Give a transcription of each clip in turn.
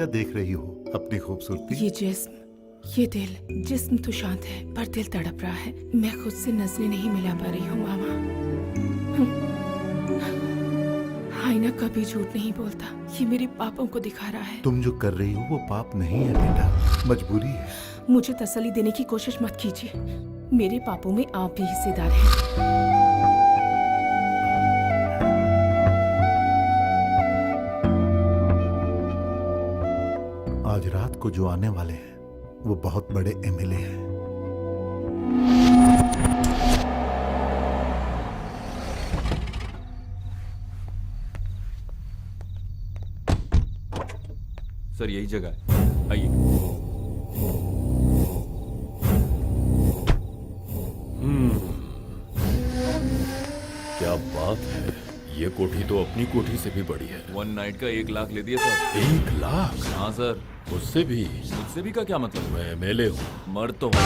क्या देख रही हो अपनी खूबसूरती? ये जिस्म, ये दिल। जिस्म तो शांत है पर दिल तड़प रहा है। मैं खुद से नजरें नहीं मिला पा रही हूँ मामा। आईना कभी झूठ नहीं बोलता। ये मेरे पापों को दिखा रहा है। तुम जो कर रही हो वो पाप नहीं है बेटा, मजबूरी है। मुझे तसल्ली देने की कोशिश मत कीजिए। मेरे पापों में आप भी हिस्सेदार हैं। आज रात को जो आने वाले हैं वो बहुत बड़े एमएलए हैं। सर यही जगह है, आइए। क्या बात है, ये कोठी तो अपनी कोठी से भी बड़ी है। 1 नाइट का 1 लाख ले दिया सर। 1 लाख? हाँ सर। उससे भी? मुझसे भी का क्या मतलब? मैं एमएलए हूँ। मर्द तो हूँ।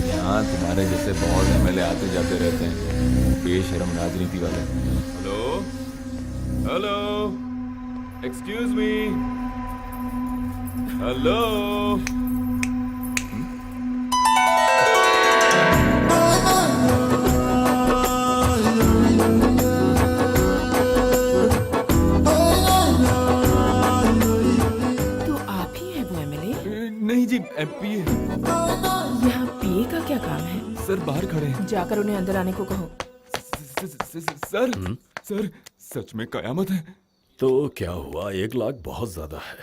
यहाँ तुम्हारे जैसे बहुत एमएलए आते जाते रहते हैं, बेशरम राजनीति वाले। Hello hello, excuse me, hello. नहीं जी, पीए। यहाँ पीए का क्या काम है? सर बाहर खड़े हैं। जाकर उन्हें अंदर आने को कहो। सर सर सच में कयामत है। तो क्या हुआ? 1 लाख बहुत ज्यादा है।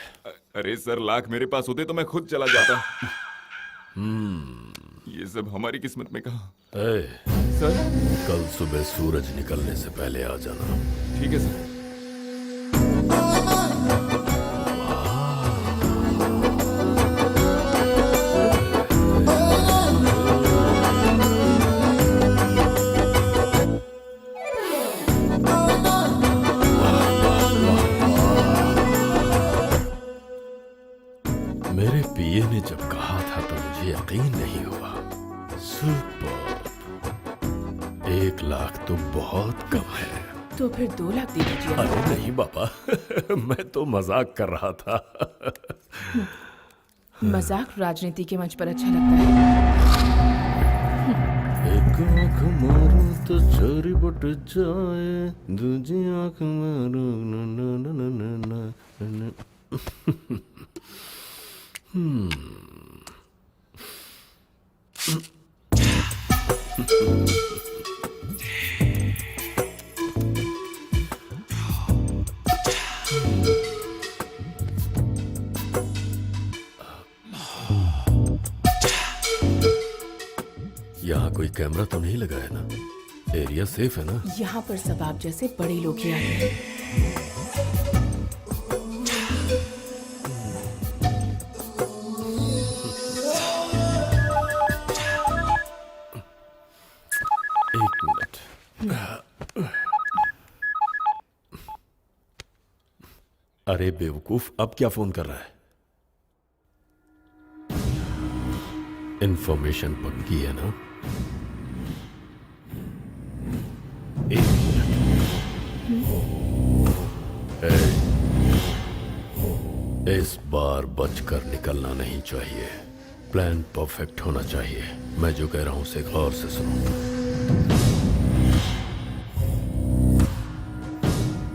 अरे सर, लाख मेरे पास होते तो मैं खुद चला जाता। ये सब हमारी किस्मत में कहा। सर कल सुबह सूरज निकलने से पहले आ जाना। ठीक है सर। मेरे पीए ने जब कहा था तो मुझे यकीन नहीं हुआ। सुपर। 1 लाख तो बहुत कम है। तो फिर 2 लाख दे दीजिए। अरे नहीं बाबा, मैं तो मजाक कर रहा था। मजाक राजनीति के मंच पर अच्छा लगता है। एक आंख मारो तो चोरी बट जाए, दूजी आंख मारो ना ना ना ना ना ना। यहाँ कोई कैमरा तो नहीं लगा है ना? एरिया सेफ है ना? यहाँ पर सब आप जैसे बड़े लोग ही आते हैं। अरे बेवकूफ, अब क्या फोन कर रहा है? इंफॉर्मेशन पक्की है ना? 1 मिनट। इस बार बचकर निकलना नहीं चाहिए। प्लान परफेक्ट होना चाहिए। मैं जो कह रहा हूं उसे गौर से सुनो।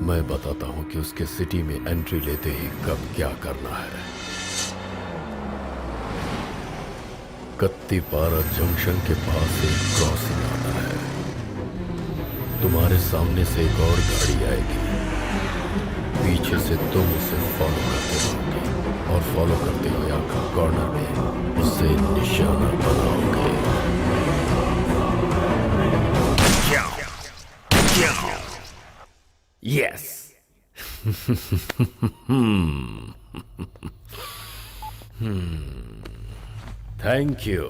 मैं बताता हूं कि उसके सिटी में एंट्री लेते ही कब क्या करना है। कत्तीपारा जंक्शन के पास एक क्रॉसिंग आता है। तुम्हारे सामने से एक और गाड़ी आएगी। पीछे से तुम उसे फॉलो करते रहोगे और फॉलो करते हुए आकर कॉर्नर में उससे निशाना बनाओगे। यस। Thank you.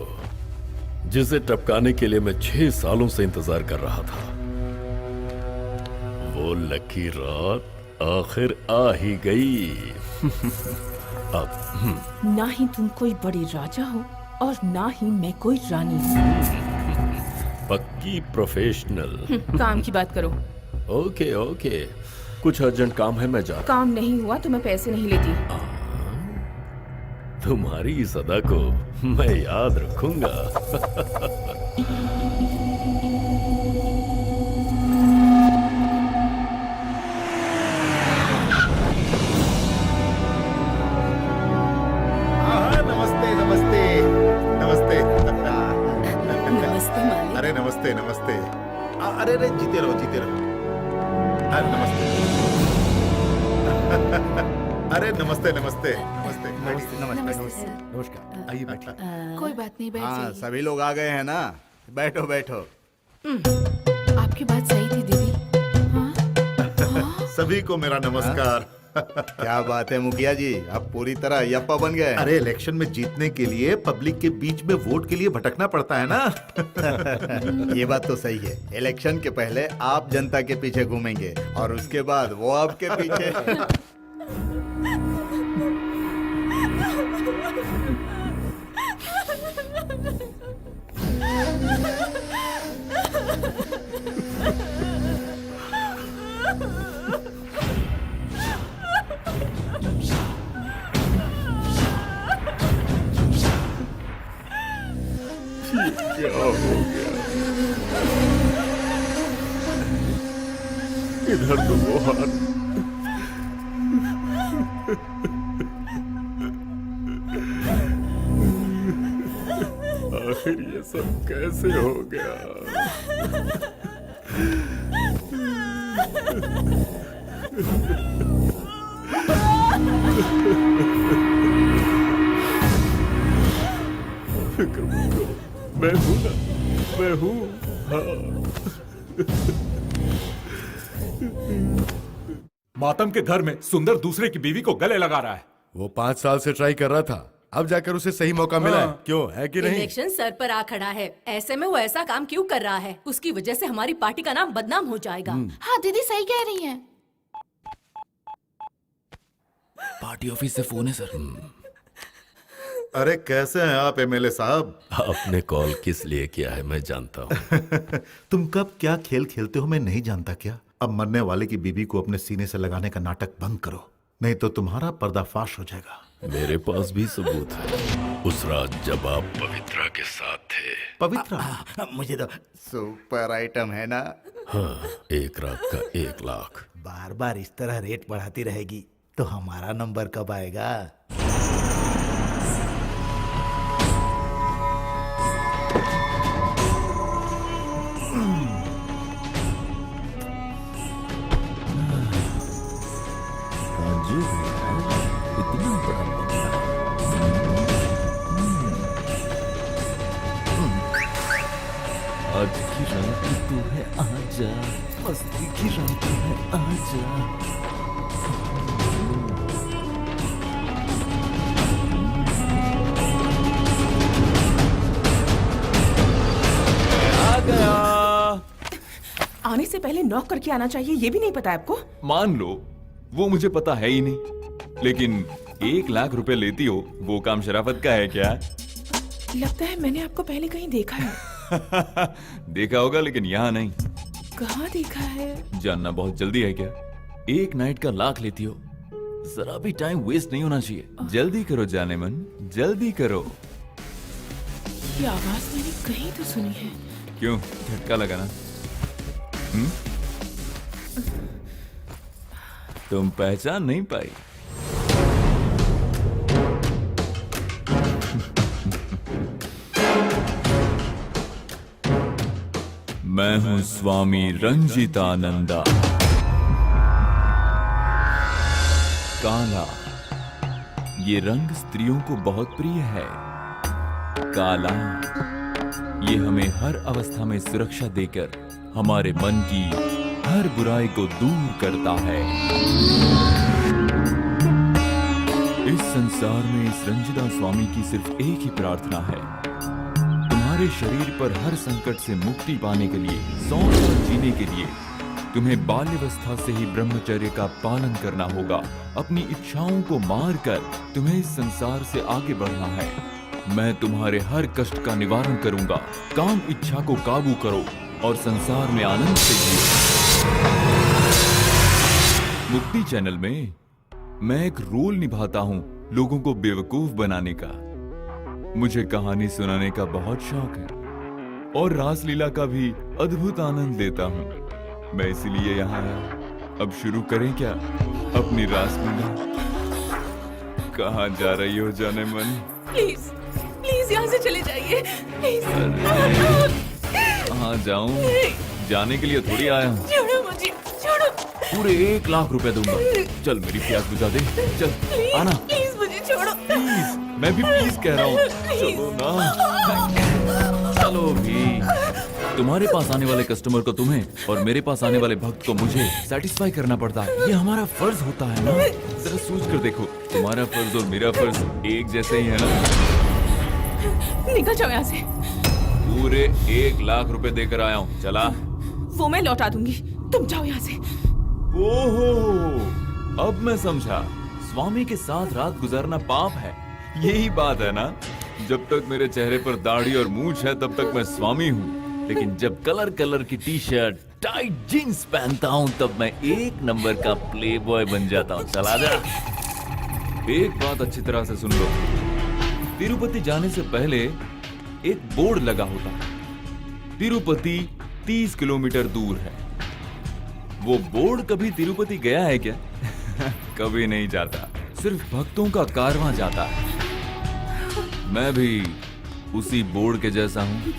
जिसे टपकाने के लिए मैं 6 सालों से इंतजार कर रहा था, वो लकी रात आखिर आ ही गई। अब ना ही तुम कोई बड़ी राजा हो और ना ही मैं कोई रानी हूँ। पक्की प्रोफेशनल। काम की बात करो। ओके ओके, कुछ अर्जेंट काम है, मैं जा रहा काम नहीं हुआ तो मैं पैसे नहीं लेती। हूं। तुम्हारी इस अदा को मैं याद रखूंगा। हाँ, नमस्ते नमस्ते नमस्ते। नमस्ते मालिक। अरे नमस्ते नमस्ते। अरे अरे जीते रहो जीते रहो। अरे नमस्ते। अरे नमस्ते नमस्ते नमस्ते नमस्ते। नमस्कार, आइए बैठिए। कोई बात नहीं, बैठ हाँ, जाइए। सभी लोग आ गए हैं ना। बैठो बैठो। आपकी बात सही थी दीदी। हाँ? सभी को मेरा नमस्कार। क्या बात है मुखिया जी, अब पूरी तरह यप्पा बन गए। अरे इलेक्शन में जीतने के लिए पब्लिक के बीच में वोट के लिए भटकना पड़ता है ना। ये बात तो सही है। इलेक्शन के पहले आप जनता के पीछे घूमेंगे और उसके बाद वो आपके पीछे। क्या हो गया? इधर तो वो हाल। आखिर ये सब कैसे हो गया? फिक्र मत करो, मैं हूं ना, मैं हूं। मातम के घर में सुंदर दूसरे की बीवी को गले लगा रहा है। वो 5 साल से ट्राई कर रहा था, अब जाकर उसे सही मौका मिला है। क्यों, है कि नहीं? इलेक्शन सर पर आ खड़ा है, ऐसे में वो ऐसा काम क्यों कर रहा है? उसकी वजह से हमारी पार्टी का नाम बदनाम हो जाएगा। हाँ दीदी सही कह रही हैं। पार्टी ऑफिस से फोन है सर। अरे कैसे हैं आप एमएलए साहब? आपने कॉल किस लिए किया है मैं जानता हूँ। तुम कब क्या खेल खेलते हो मैं नहीं जानता क्या? अब मरने वाले की बीबी को अपने सीने से लगाने का नाटक बंद करो, नहीं तो तुम्हारा पर्दाफाश हो जाएगा। मेरे पास भी सबूत है। उस रात जब आप पवित्रा के साथ थे। पवित्रा? मुझे तो सुपर आइटम है ना। हाँ, एक रात का 1 लाख। बार बार इस तरह रेट बढ़ाती रहेगी तो हमारा नंबर कब आएगा? आज की रात तू है आजा, मस्ती की रात है आजा। आ गया। आने से पहले नॉक करके आना चाहिए, ये भी नहीं पता है आपको? मान लो वो मुझे पता है ही नहीं, लेकिन 1 लाख रुपए लेती हो, वो काम शराफत का है क्या? लगता है मैंने आपको पहले कहीं देखा है। देखा होगा लेकिन यहाँ नहीं। कहाँ देखा है? जानना बहुत जल्दी है क्या? 1 नाइट का 1 लाख लेती हो, जरा भी टाइम वेस्ट नहीं होना चाहिए। जल्दी करो जाने मन, जल्दी करो। ये आवाज मैंने कहीं तो सुनी है। क्यों, झटका लगा ना? तुम पहचान नहीं पाई? मैं हूं स्वामी रंजितानंदा। काला, ये रंग स्त्रियों को बहुत प्रिय है। काला, ये हमें हर अवस्था में सुरक्षा देकर हमारे मन की हर बुराई को दूर करता है। इस संसार में इस रंजिता स्वामी की सिर्फ एक ही प्रार्थना है, तुम्हारे शरीर पर हर संकट से मुक्ति पाने के लिए, 100 साल जीने के लिए तुम्हें बाल्यावस्था से ही ब्रह्मचर्य का पालन करना होगा। अपनी इच्छाओं को मारकर तुम्हें इस संसार से आगे बढ़ना है। मैं तुम्हारे हर कष्ट का निवारण करूंगा। काम इच्छा को काबू करो और संसार में आनंद से जियो। मुक्ति चैनल में मैं एक रोल निभाता हूँ लोगों को बेवकूफ बनाने का। मुझे कहानी सुनाने का बहुत शौक है और रासलीला का भी अद्भुत आनंद लेता हूँ। मैं इसीलिए यहाँ आया। अब शुरू करें क्या अपनी रासलीला? कहाँ जा रही हो जाने मन? प्लीज प्लीज यहाँ से चले जाइए प्लीज। कहाँ जाऊँ? जाने के लिए थोड़ी आया हूँ। छोड़ो मुझे, छोड़ो। पूरे 1 लाख रुपए दूंगा। चल मेरी प्यास बुझा दे। चल आना प्लीज मुझे छोड़ो। प्लीज। मैं भी प्लीज कह रहा हूँ। चलो ना। चलो भी। तुम्हारे पास आने वाले कस्टमर को तुम्हें और मेरे पास आने वाले भक्त को मुझे सेटिस्फाई करना पड़ता है। ये हमारा फर्ज होता है ना। जरा सोच कर देखो, तुम्हारा फर्ज और मेरा फर्ज एक जैसे ही है ना। निकल जाओ यहाँ से। पूरे 1 लाख रुपए देकर आया हूँ। चला। वो मैं लौटा दूंगी, तुम जाओ यहाँ से। ओहो, अब मैं समझा। स्वामी के साथ रात गुजारना पाप है, यही बात है ना। जब तक मेरे चेहरे पर दाढ़ी और मूंछ है तब तक मैं स्वामी हूँ, लेकिन जब कलर कलर की टी शर्ट टाइट जीन्स पहनता हूँ तब मैं 1 नंबर का प्ले बॉय बन जाता हूँ। चला जा। एक बात अच्छी तरह से सुन लो, तिरुपति जाने से पहले एक बोर्ड लगा होता है। तिरुपति 30 किलोमीटर दूर है। वो बोर्ड कभी तिरुपति गया है क्या? कभी नहीं जाता, सिर्फ भक्तों का कारवां जाता है। मैं भी उसी बोर्ड के जैसा हूँ।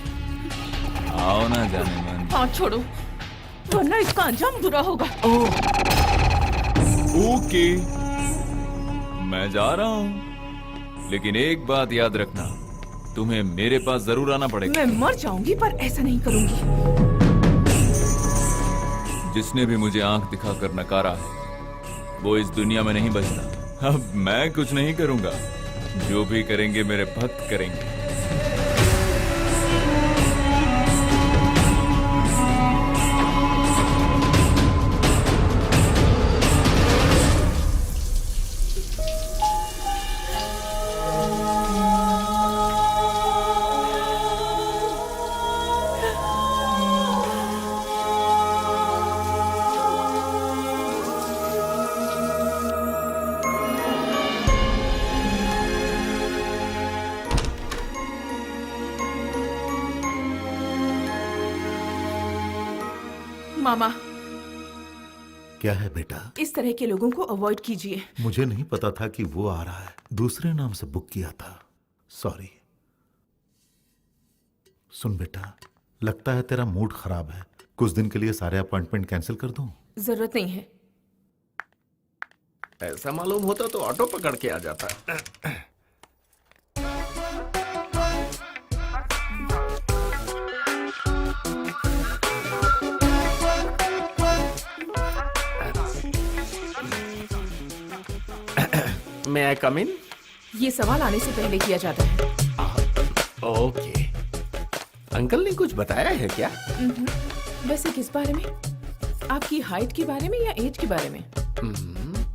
आओ ना जाने मन। हाथ छोड़ो, वरना इसका अंजाम बुरा होगा। ओके, मैं जा रहा हूँ, लेकिन एक बात याद रखना, तुम्हें मेरे पास जरूर आना पड़ेगा। मैं मर जाऊंगी पर ऐसा नहीं करूंगी। जिसने भी मुझे आंख दिखाकर नकारा है वो इस दुनिया में नहीं बचता। अब मैं कुछ नहीं करूंगा, जो भी करेंगे मेरे भक्त करेंगे। मामा, क्या है बेटा? इस तरह के लोगों को अवॉइड कीजिए। मुझे नहीं पता था कि वो आ रहा है, दूसरे नाम से बुक किया था। सॉरी। सुन बेटा, लगता है तेरा मूड खराब है। कुछ दिन के लिए सारे अपॉइंटमेंट कैंसिल कर दूं? जरूरत नहीं है। ऐसा मालूम होता तो ऑटो पकड़ के आ जाता। May I come in? ये सवाल आने से पहले किया जाता है। ओके। अंकल ने कुछ बताया है क्या? वैसे किस बारे में? आपकी हाइट के बारे में या एज के बारे में?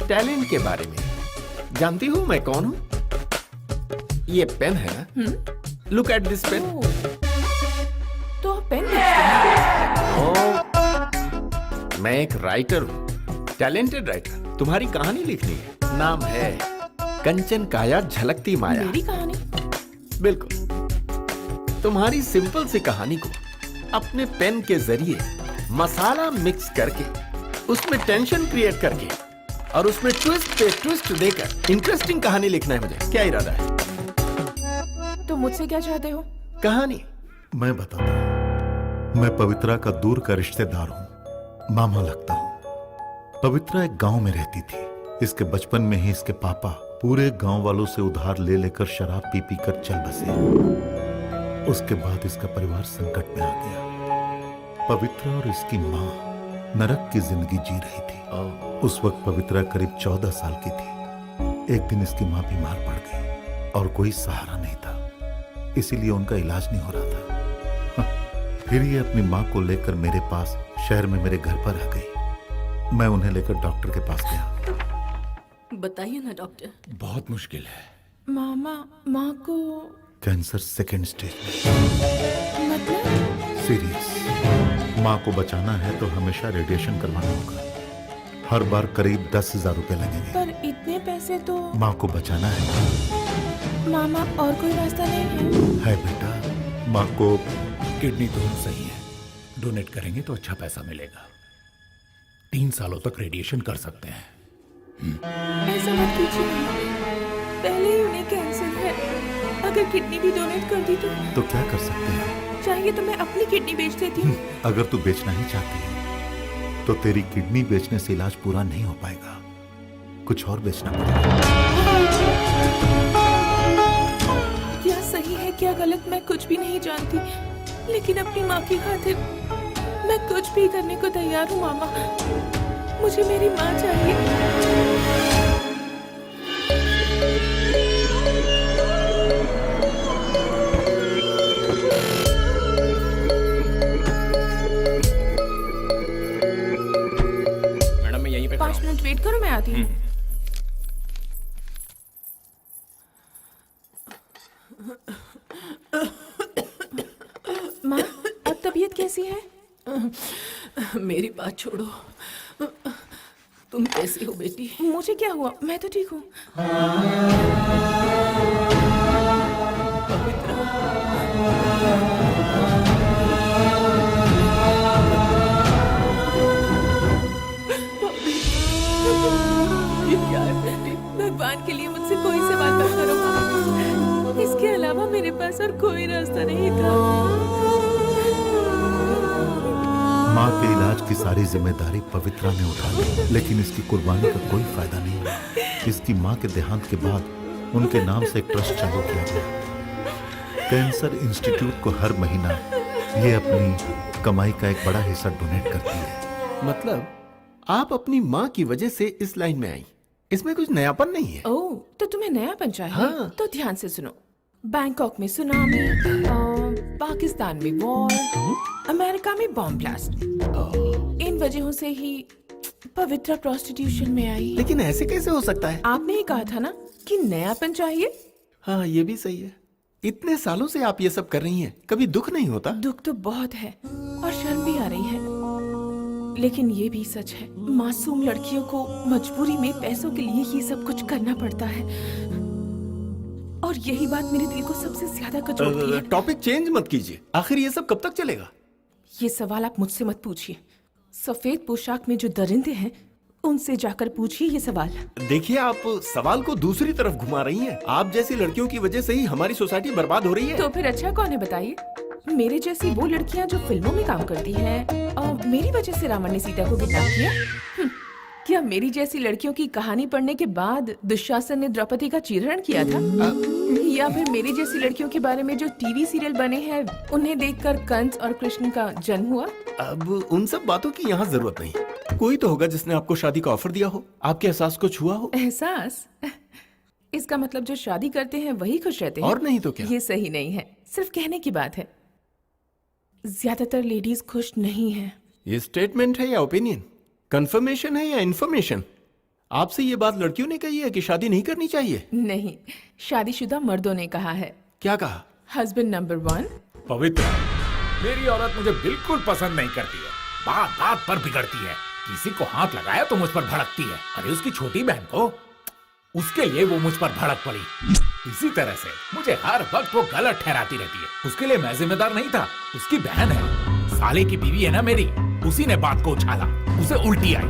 टैलेंट के बारे में। जानती हूँ मैं कौन हूँ? ये पेन है ना? Look at this pen. तो आप पेन बेचते हैं? मैं एक राइटर हूँ, टैलेंटेड राइटर। तुम्हारी कहानी लिखनी है। नाम है कंचन काया झलकती माया। मेरी कहानी? बिल्कुल। तुम्हारी सिंपल सी कहानी को अपने पेन के जरिए मसाला मिक्स करके उसमें टेंशन क्रिएट करके और उसमें ट्विस्ट पे ट्विस्ट देकर इंटरेस्टिंग कहानी लिखना है मुझे। क्या इरादा है? तो मुझसे क्या चाहते हो? कहानी। मैं बताता हूँ। मैं पवित्रा का दूर का रिश्तेदार हूँ, मामा लगता हूँ। पवित्रा एक गांव में रहती थी। इसके बचपन में ही इसके पापा पूरे गांव वालों से उधार ले लेकर शराब पी पी कर चल बसे। उसके बाद इसका परिवार संकट में आ गया। पवित्रा और इसकी माँ नरक की जिंदगी जी रही थी। उस वक्त पवित्रा करीब 14 साल की थी। एक दिन इसकी माँ बीमार पड़ गई और कोई सहारा नहीं था, इसीलिए उनका इलाज नहीं हो रहा था। फिर ये अपनी माँ को लेकर मेरे पास शहर में मेरे घर पर आ गई। मैं उन्हें लेकर डॉक्टर के पास गया। बताइए ना डॉक्टर। बहुत मुश्किल है। मामा, माँ को कैंसर 2nd स्टेज में। मतलब? सीरियस। माँ को बचाना है तो हमेशा रेडिएशन करवाना होगा। हर बार करीब 10,000 रुपए लगेंगे। पर इतने पैसे तो माँ को बचाना है। मामा, और कोई रास्ता नहीं है? बेटा, माँ को किडनी दोनों सही है, डोनेट करेंगे तो अच्छा पैसा मिलेगा। 3 सालों तक रेडिएशन कर सकते हैं। ऐसा मत कीजिए मामा, पहले ही उन्हें कैंसर है। अगर किडनी भी डोनेट कर दी तो क्या कर सकते हैं? चाहिए तो मैं अपनी किडनी बेच देती हूँ। अगर तू बेचना ही चाहती है तो तेरी किडनी बेचने से इलाज पूरा नहीं हो पाएगा, कुछ और बेचना पड़ेगा। क्या सही है क्या गलत मैं कुछ भी नहीं जानती, लेकिन अपनी माँ की खातिर मैं कुछ भी करने को तैयार हूँ मामा। मुझे मेरी माँ चाहिए। मैडम मैं यहीं पे 5 मिनट वेट करो, मैं आती हूँ। माँ, अब तबीयत कैसी है? मेरी बात छोड़ो, तुम कैसी हो बेटी? मुझे क्या हुआ, मैं तो ठीक हूँ। ये क्या है बेटी? भगवान के लिए मुझसे कोई सवाल मत करो माँ। इसके अलावा मेरे पास और कोई रास्ता नहीं था। माँ के इलाज की सारी जिम्मेदारी पवित्रा ने उठा ली, लेकिन इसकी कुर्बानी का कोई फायदा नहीं हुआ। इसकी माँ के देहांत के बाद उनके नाम से एक ट्रस्ट चालू किया गया। कैंसर इंस्टीट्यूट को हर महीना ये अपनी कमाई का एक बड़ा हिस्सा डोनेट करती है। मतलब आप अपनी माँ की वजह से इस लाइन में आई, इसमें कुछ नयापन नहीं है। ओह, तो तुम्हें नयापन चाहिए? हाँ। तो ध्यान से सुनो। बैंकॉक में सुनामी, पाकिस्तान में वॉर, अमेरिका में बॉम्ब ब्लास्ट, इन वजहों से ही पवित्रा प्रोस्टिट्यूशन में आई। लेकिन ऐसे कैसे हो सकता है? आपने ही कहा था ना कि नयापन चाहिए। हाँ ये भी सही है। इतने सालों से आप ये सब कर रही हैं, कभी दुख नहीं होता? दुख तो बहुत है और शर्म भी आ रही है, लेकिन ये भी सच है, मासूम लड़कियों को मजबूरी में पैसों के लिए ये सब कुछ करना पड़ता है, और यही बात मेरे दिल को सबसे ज्यादा कचोटती है। टॉपिक चेंज मत कीजिए, आखिर ये सब कब तक चलेगा? ये सवाल आप मुझसे मत पूछिए। सफेद पोशाक में जो दरिंदे हैं उनसे जाकर पूछिए ये सवाल। देखिए आप सवाल को दूसरी तरफ घुमा रही हैं। आप जैसी लड़कियों की वजह से ही हमारी सोसाइटी बर्बाद हो रही है। तो फिर अच्छा कौन है बताइए? मेरे जैसी वो लड़कियां जो फिल्मों में काम करती हैं और मेरी वजह से रावण ने सीता को किडनैप किया? क्या मेरी जैसी लड़कियों की कहानी पढ़ने के बाद दुशासन ने द्रौपदी का चीरहरण किया था? या फिर मेरी जैसी लड़कियों के बारे में जो टीवी सीरियल बने हैं उन्हें देखकर कंस और कृष्ण का जन्म हुआ? अब उन सब बातों की यहाँ जरूरत नहीं। कोई तो होगा जिसने आपको शादी का ऑफर दिया हो, आपके एहसास को छुआ हो। एहसास? इसका मतलब जो शादी करते हैं वही खुश रहते हैं? और नहीं तो क्या? ये सही नहीं है, सिर्फ कहने की बात है। ज्यादातर लेडीज खुश नहीं हैं। ये स्टेटमेंट है या ओपिनियन? कंफर्मेशन है या इन्फॉर्मेशन? आपसे ये बात लड़कियों ने कही है कि शादी नहीं करनी चाहिए? नहीं, शादीशुदा मर्दों ने कहा है। क्या कहा? Husband number 1। पवित्र, मेरी औरत मुझे बिल्कुल पसंद नहीं करती है, बात बात पर बिगड़ती है, किसी को हाथ लगाया तो मुझ पर भड़कती है। अरे उसकी छोटी बहन को, उसके लिए वो मुझ पर भड़क पड़ी। इसी तरह से मुझे हर वक्त वो गलत ठहराती रहती है। उसके लिए मैं जिम्मेदार नहीं था, उसकी बहन है, साले की बीवी है ना मेरी, उसी ने बात को उछाला, उसे उल्टी आई,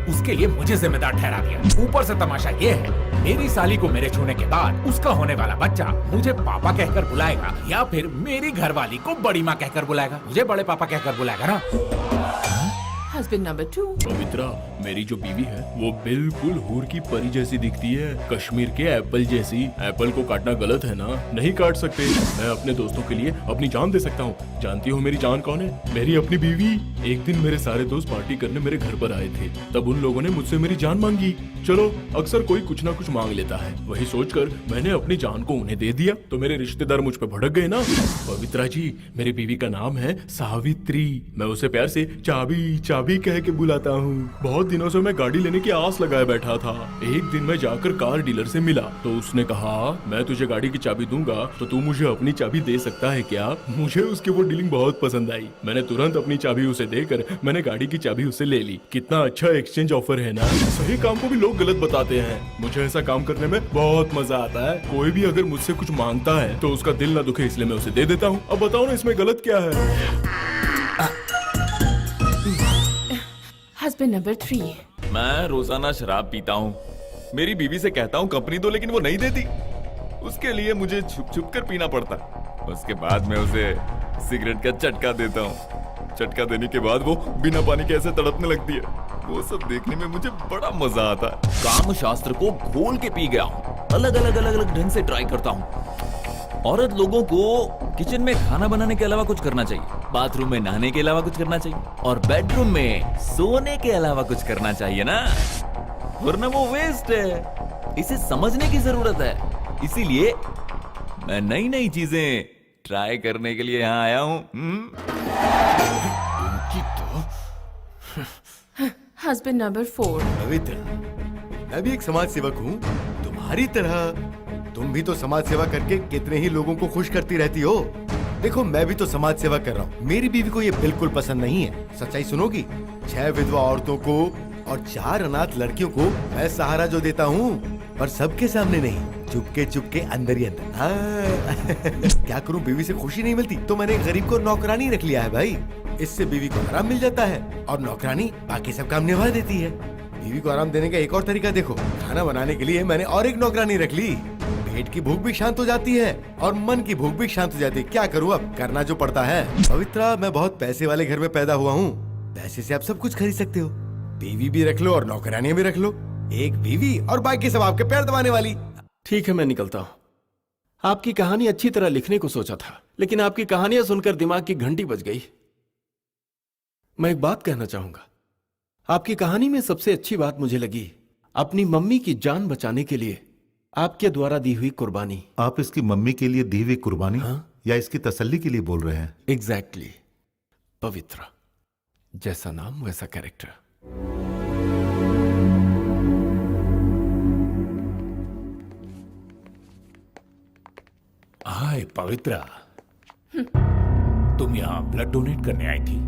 उसके लिए मुझे जिम्मेदार ठहरा दिया। ऊपर से तमाशा ये है, मेरी साली को मेरे छूने के बाद उसका होने वाला बच्चा मुझे पापा कहकर बुलाएगा या फिर मेरी घरवाली को बड़ी माँ कहकर बुलाएगा। मुझे बड़े पापा कहकर बुलाएगा ना। Husband number 2। पवित्रा, मेरी जो बीवी है वो बिल्कुल हूर की परी जैसी दिखती है, कश्मीर के एप्पल जैसी। एप्पल को काटना गलत है ना? नहीं काट सकते। मैं अपने दोस्तों के लिए अपनी जान दे सकता हूँ। जानती हो मेरी जान कौन है? मेरी अपनी बीवी। एक दिन मेरे सारे दोस्त पार्टी करने मेरे घर पर आए थे, तब उन लोगों ने मुझसे मेरी जान मांगी। चलो, अक्सर कोई कुछ ना कुछ मांग लेता है, वही सोचकर मैंने अपनी जान को उन्हें दे दिया, तो मेरे रिश्तेदार मुझ पर भड़क गए ना। पवित्रा जी, मेरी बीवी का नाम है सावित्री। मैं उसे प्यार से चाबी चाबी कह के बुलाता हूँ। बहुत बहुत दिनों से मैं गाड़ी लेने की आस लगाए बैठा था। एक दिन मैं जाकर कार डीलर से मिला तो उसने कहा मैं तुझे गाड़ी की चाबी दूंगा तो तू मुझे अपनी चाबी दे सकता है क्या। मुझे उसकी वो डीलिंग बहुत पसंद आई। मैंने तुरंत अपनी चाबी उसे देकर मैंने गाड़ी की चाबी उसे ले ली। कितना अच्छा एक्सचेंज ऑफर है ना। सही काम को भी लोग गलत बताते हैं। मुझे ऐसा काम करने में बहुत मजा आता है। कोई भी अगर मुझसे कुछ मांगता है तो उसका दिल ना दुखे इसलिए मैं उसे दे देता हूँ। अब बताओ ना इसमें गलत क्या है। Husband number 3। मैं रोजाना शराब पीता हूँ। मेरी बीवी से कहता हूँ कंपनी दो, लेकिन वो नहीं देती। उसके लिए मुझे छुप छुप कर पीना पड़ता। उसके बाद मैं उसे सिगरेट का चटका देता हूँ। चटका देने के बाद वो बिना पानी के ऐसे तड़पने लगती है। वो सब देखने में मुझे बड़ा मजा आता है। काम शास्त्र को घोल के पी गया हूँ। अलग अलग ढंग से ट्राई करता हूँ। औरत लोगों को किचन में खाना बनाने के अलावा कुछ करना चाहिए, बाथरूम में नहाने के अलावा कुछ करना चाहिए, और बेडरूम में सोने के अलावा कुछ करना चाहिए ना, वरना वो वेस्ट है। इसे समझने की जरूरत है। इसीलिए मैं नई नई चीजें ट्राई करने के लिए यहाँ आया हूँ। Husband number 4। पवित्र, मैं भी एक समाज सेवक हूँ तुम्हारी तरह। तुम भी तो समाज सेवा करके कितने ही लोगों को खुश करती रहती हो। देखो मैं भी तो समाज सेवा कर रहा हूँ। मेरी बीवी को ये बिल्कुल पसंद नहीं है। सच्चाई सुनोगी? 6 विधवा औरतों को और 4 अनाथ लड़कियों को मैं सहारा जो देता हूँ, पर सबके सामने नहीं, चुपके चुपके अंदर ही अंदर। हाँ। क्या करूँ, बीवी से खुशी नहीं मिलती तो मैंने गरीब को नौकरानी रख लिया है भाई। इससे बीवी को आराम मिल जाता है और नौकरानी बाकी सब काम निभा देती है। बीवी को आराम देने का एक और तरीका देखो, खाना बनाने के लिए मैंने और एक नौकरानी रख ली। पेट की भूख भी शांत हो जाती है और मन की भूख भी शांत हो जाती है। क्या करूँ, अब करना जो पड़ता है। पवित्रा, मैं बहुत पैसे वाले घर में पैदा हुआ हूँ। पैसे से आप सब कुछ खरीद सकते हो। बीवी भी रख लो और नौकरानियां भी रख लो। एक बीवी और बाकी सब आपके पैर दबाने वाली। ठीक है, मैं निकलता हूँ। आपकी कहानी अच्छी तरह लिखने को सोचा था, लेकिन आपकी कहानियां सुनकर दिमाग की घंटी बज गई। मैं एक बात कहना चाहूंगा। आपकी कहानी में सबसे अच्छी बात मुझे लगी अपनी मम्मी की जान बचाने के लिए आपके द्वारा दी हुई कुर्बानी। आप इसकी मम्मी के लिए दी हुई कुर्बानी? हाँ? या इसकी तसल्ली के लिए बोल रहे हैं? एग्जैक्टली। पवित्रा, जैसा नाम वैसा कैरेक्टर। हाय पवित्रा, तुम यहाँ ब्लड डोनेट करने आई थी?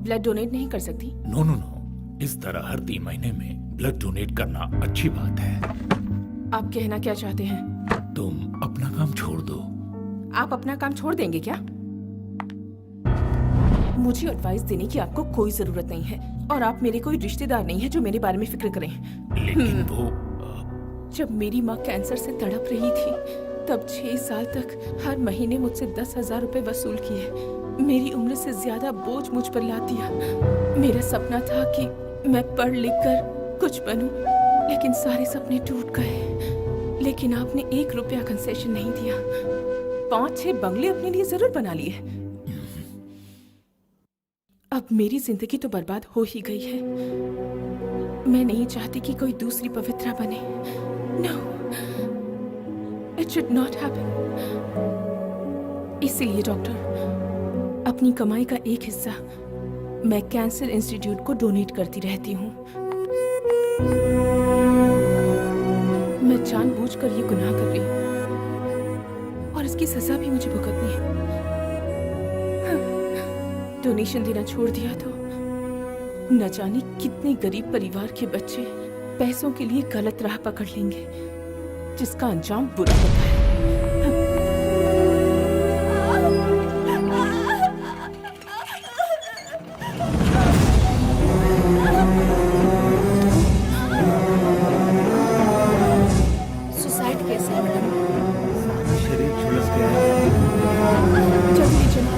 ब्लड डोनेट नहीं कर सकती। नो नो नो, इस तरह हर 3 महीने में ब्लड डोनेट करना अच्छी बात है। आप कहना क्या चाहते हैं? तुम अपना काम छोड़ दो। आप अपना काम छोड़ देंगे क्या? मुझे एडवाइस देने की आपको कोई जरूरत नहीं है, और आप मेरे कोई रिश्तेदार नहीं है जो मेरे बारे में फिक्र करें। लेकिन वो जब मेरी माँ कैंसर से तड़प रही थी तब 6 साल तक हर महीने मुझसे 10,000 रुपए वसूल किए। मेरी उम्र से ज्यादा बोझ मुझ पर ला दिया। मेरा सपना था कि मैं पढ़ लिख कर कुछ बनूं, लेकिन सारे सपने टूट गए। लेकिन आपने 1 रुपया कंसेशन नहीं दिया। 5-6 बंगले अपने लिए जरूर बना लिए। अब मेरी जिंदगी तो बर्बाद हो ही गई है। मैं नहीं चाहती कि कोई दूसरी पवित्रा बने। No, it should not happen. इसीलिए डॉक्टर, अपनी कमाई का एक हिस्सा मैं कैंसर इंस्टीट्यूट को डोनेट करती रहती हूँ। मैं जानबूझकर ये गुनाह कर रही हूँ और इसकी सजा भी मुझे भुगतनी है। डोनेशन देना छोड़ दिया तो न जाने कितने गरीब परिवार के बच्चे पैसों के लिए गलत राह पकड़ लेंगे, जिसका अंजाम बुरा होता है। सुसाइड कैसे है मैडम? शरीर झुलस गया है। जल्दी चलो।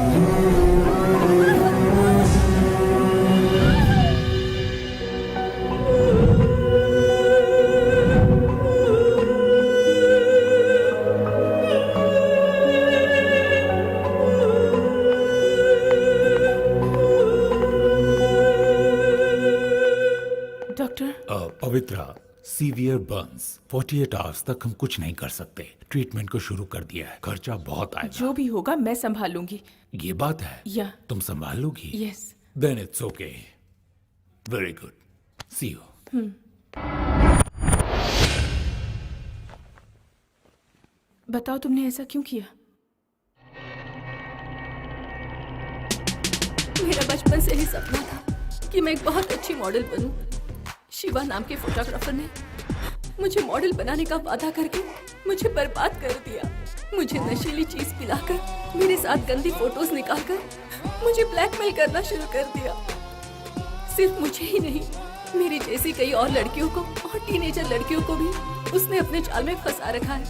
डॉक्टर, पवित्रा, सीवियर बर्न्स, 48 आवर्स तक हम कुछ नहीं कर सकते। ट्रीटमेंट को शुरू कर दिया है। खर्चा बहुत आएगा। जो भी होगा मैं संभाल लूंगी। ये बात है? या तुम संभाल लोगी? Yes. Then it's okay. Very good. See you. बताओ तुमने ऐसा क्यों किया? मेरा बचपन से ही सपना था कि मैं एक बहुत अच्छी मॉडल बनूं। शिवा नाम के फोटोग्राफर ने मुझे मॉडल बनाने का वादा करके मुझे बर्बाद कर दिया। मुझे नशीली चीज पिलाकर, मेरे साथ गंदी फोटोज निकालकर मुझे ब्लैकमेल करना शुरू कर दिया। सिर्फ मुझे ही नहीं, मेरी जैसी कई और लड़कियों को और टीनेजर लड़कियों को भी उसने अपने जाल में फंसा रखा है।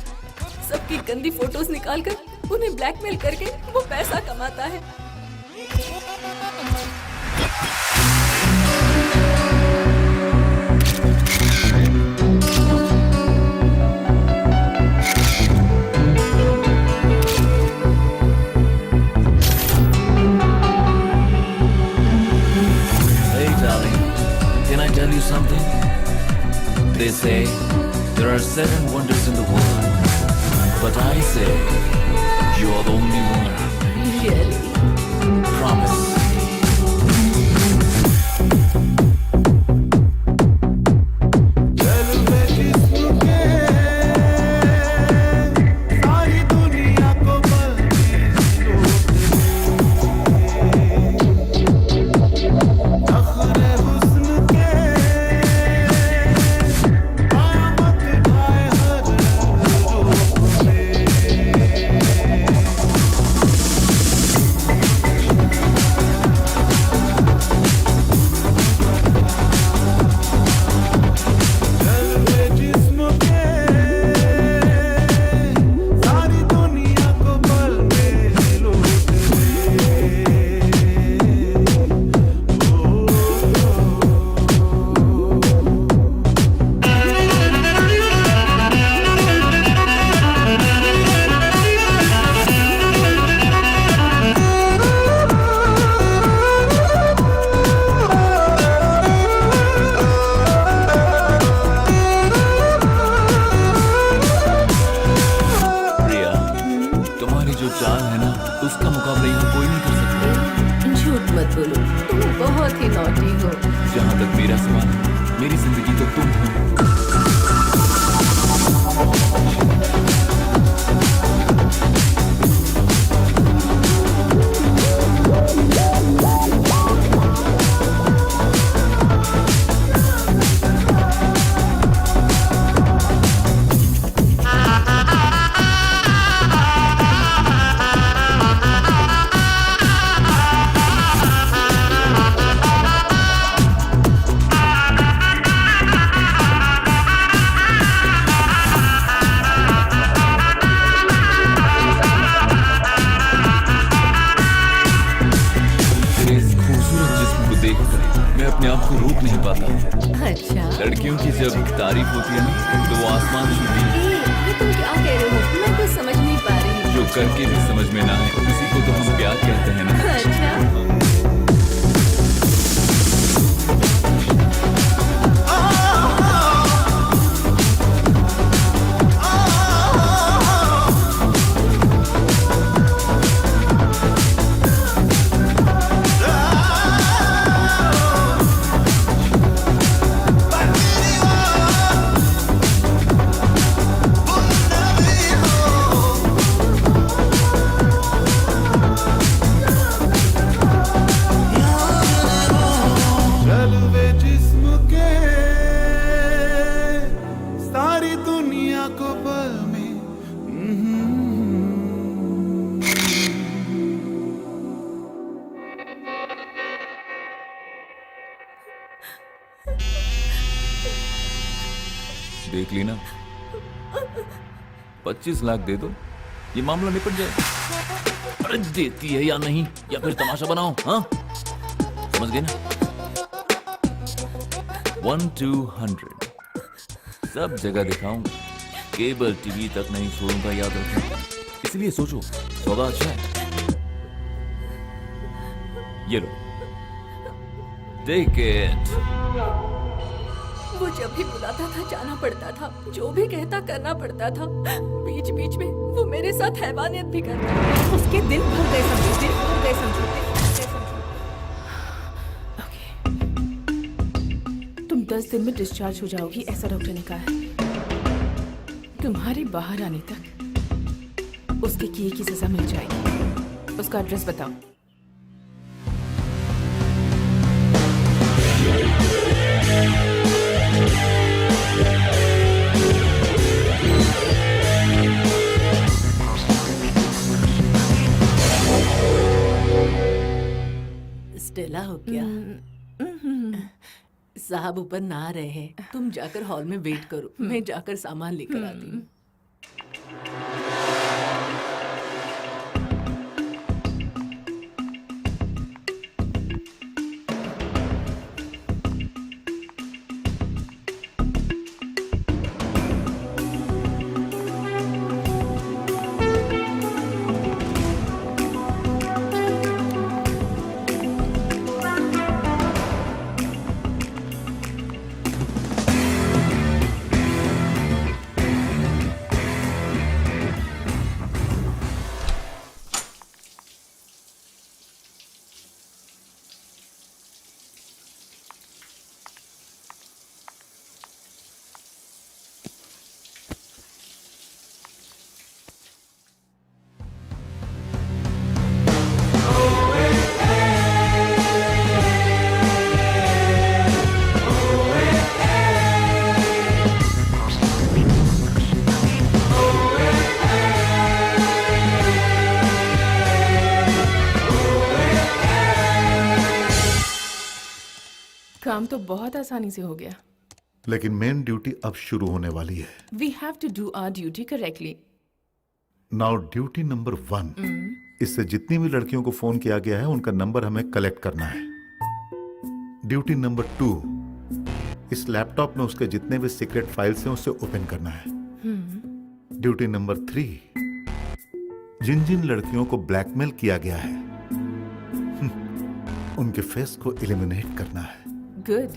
सबकी गंदी फोटोज निकालकर उन्हें ब्लैकमेल करके वो पैसा कमाता है। Hey darling, can I tell you something? They say there are 7 wonders in the world, but I say you're the only one. Really? Promise. जहाँ तक मेरा सवाल है, मेरी जिंदगी तो तुम हो। मैं अपने आप को रोक नहीं पाता। अच्छा, लड़कियों की जब तारीफ होती है ना तो वो आसमान छूती है। ये तुम क्या कह रहे हो? मैं कुछ समझ नहीं पा रही हूँ। जो करके भी समझ में ना आए उसी को तो हम प्यार कहते हैं ना। अच्छा, देख ली ना, 25 लाख दे दो, ये मामला निपट जाए। अरे देती है या नहीं, या फिर तमाशा बनाओ, हाँ? समझ गए ना? 1-200 सब जगह दिखाऊंगा, केबल टीवी तक नहीं छोड़ूंगा, याद रखना। इसलिए सोचो, सौदा अच्छा है। ये लो, टेक इट। वो जब भी बुलाता था जाना पड़ता था, जो भी कहता करना पड़ता था। बीच बीच में वो मेरे साथ हैवानियत भी करता था। उसके दिन भर गए समझो, दिन भर गए समझो। ओके, तुम 10 दिन में डिस्चार्ज हो जाओगी, ऐसा डॉक्टर ने कहा है। तुम्हारे बाहर आने तक उसके किए की सजा मिल जाएगी। उसका एड्रेस बताओ। स्टेला हो क्या? साहब ऊपर ना आ रहे हैं, तुम जाकर हॉल में वेट करो, मैं जाकर सामान लेकर आती हूँ। काम तो बहुत आसानी से हो गया। लेकिन मेन ड्यूटी अब शुरू होने वाली है। We have to do our duty correctly. Now duty number 1, इससे जितनी भी लड़कियों को फोन किया गया है उनका नंबर हमें कलेक्ट करना है। ड्यूटी नंबर 2, इस लैपटॉप में उसके जितने भी सीक्रेट फाइल्स हैं उसे ओपन करना है। ड्यूटी नंबर 3, जिन जिन लड़कियों को ब्लैकमेल किया गया है उनके फेस को एलिमिनेट करना है। Good.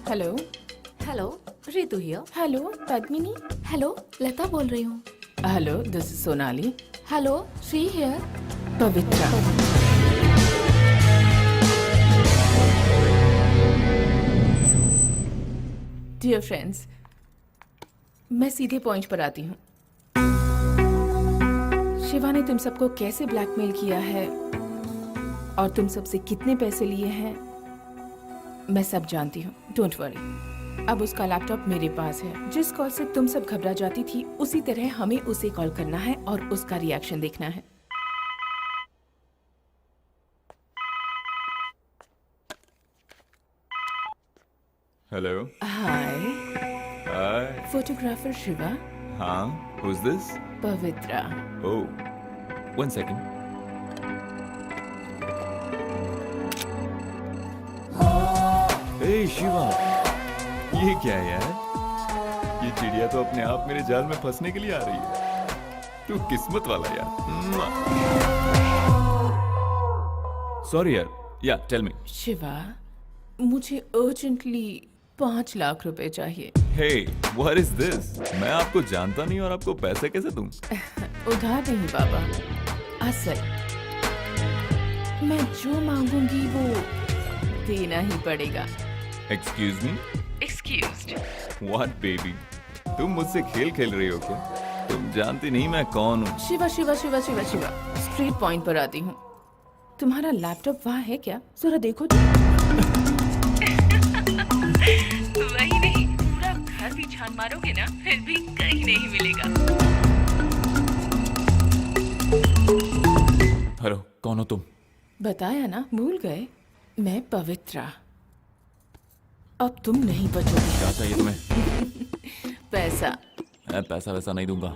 Hello. Hello, Ritu here. Hello Padmini. Hello, Lata बोल रही हूँ। Hello, this is Sonali. Hello, Shri here. Pavitra. Dear friends, मैं सीधे पॉइंट पर आती हूँ। शिवा ने तुम सबको कैसे ब्लैकमेल किया है और तुम सबसे कितने पैसे लिए हैं, मैं सब जानती हूँ। Don't worry. अब उसका लैपटॉप मेरे पास है। जिस कॉल से तुम सब घबरा जाती थी, उसी तरह हमें उसे कॉल करना है और उसका रिएक्शन देखना है। हेलो। हाय। हाय। फोटोग्राफर शिवा। हाँ, who's this? Pavitra. Oh, 1 second. Hey Shiva, ये क्या है यार? ये चिड़िया तो अपने आप मेरे जाल में फंसने के लिए आ रही है। तू किस्मत वाला यार। सॉरी यार। या टेल मी। शिवा, मुझे अर्जेंटली 5 लाख रुपए चाहिए। हे, व्हाट इज दिस? मैं आपको जानता नहीं और आपको पैसे कैसे दूं? उधार नहीं बाबा, असल। मैं जो मांगूंगी वो देना ही पड़ेगा। Excuse me? Excused. What baby? तुम मुझसे खेल खेल रही हो क्या? तुम जानती नहीं मैं कौन हूँ। शिवा शिवा शिवा शिवा शिवा, स्ट्रेट पॉइंट पर आती हूँ। तुम्हारा लैपटॉप वहाँ है क्या? जरा देखो तो। वही नहीं, पूरा घर भी छान मारोगे ना, फिर भी कहीं नहीं मिलेगा। हेलो, कौन हो तुम? बताया ना, भूल गए? मैं पवित्रा। अब तुम नहीं बचोगे। क्या चाहिए तुम्हें? पैसा। मैं पैसा वैसा नहीं दूंगा।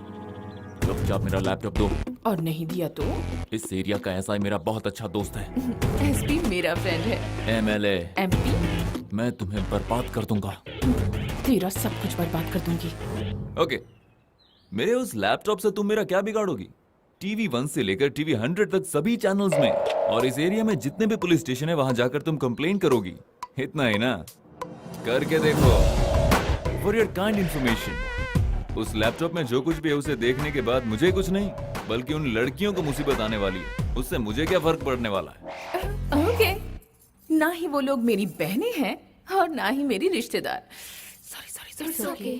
चुपचाप मेरा लैपटॉप दो। और नहीं दिया तो? इस एरिया का ऐसा ही मेरा बहुत अच्छा दोस्त है। एसपी मेरा फ्रेंड है। एमएलए। एमपी? मैं तुम्हें बर्बाद कर दूंगा। तेरा सब कुछ बर्बाद कर दूंगी। ओके, मेरे उस लैपटॉप से तुम मेरा क्या बिगाड़ोगी? टीवी 1 से लेकर टीवी 100 तक सभी चैनल्स में, और इस एरिया में जितने भी पुलिस स्टेशन है वहां जाकर तुम कंप्लेन करोगी। इतना ही ना? करके देखो। फॉर योर काइंड इंफॉर्मेशन, उस लैपटॉप में जो कुछ भी है उसे देखने के बाद मुझे कुछ नहीं बल्कि उन लड़कियों को मुसीबत आने वाली है। उससे मुझे क्या फर्क पड़ने वाला है? ओके, ना ही वो लोग मेरी बहनें हैं और ना ही मेरी रिश्तेदार। Sorry okay.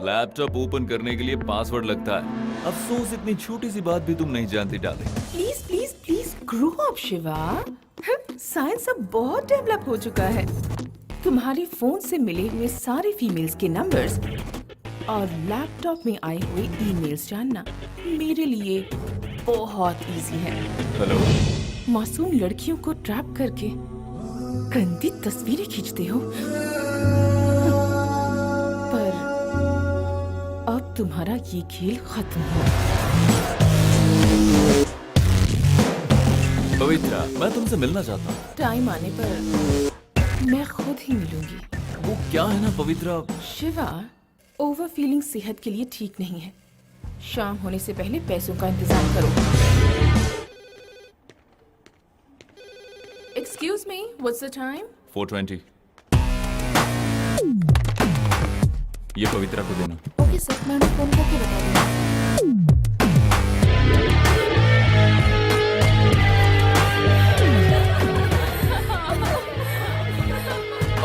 लैपटॉप ओपन करने के लिए पासवर्ड लगता है। अफसोस इतनी छोटी सी बात भी तुम नहीं जानती darling. Please please please grow up Shiva. Science अब बहुत डेवलप हो चुका है। तुम्हारे फोन से मिले हुए सारे फीमेल्स के नंबर्स और लैपटॉप में आए हुए ईमेल्स जानना मेरे लिए बहुत इजी है। हेलो, मासूम लड़कियों को ट्रैप करके गंदी तस्वीरें खींचते हो, पर अब तुम्हारा ये खेल खत्म हो। पवित्रा, मैं तुमसे मिलना चाहता हूँ। टाइम आने पर मैं खुद ही मिलूंगी। वो क्या है ना पवित्रा, शिवा, ओवर फीलिंग सेहत के लिए ठीक नहीं है। शाम होने से पहले पैसों का इंतजाम करो। Excuse me, what's the time? 4:20। ये पवित्रा को देना। ओके सर, मैं उन्हें फोन करके बता दूंगी।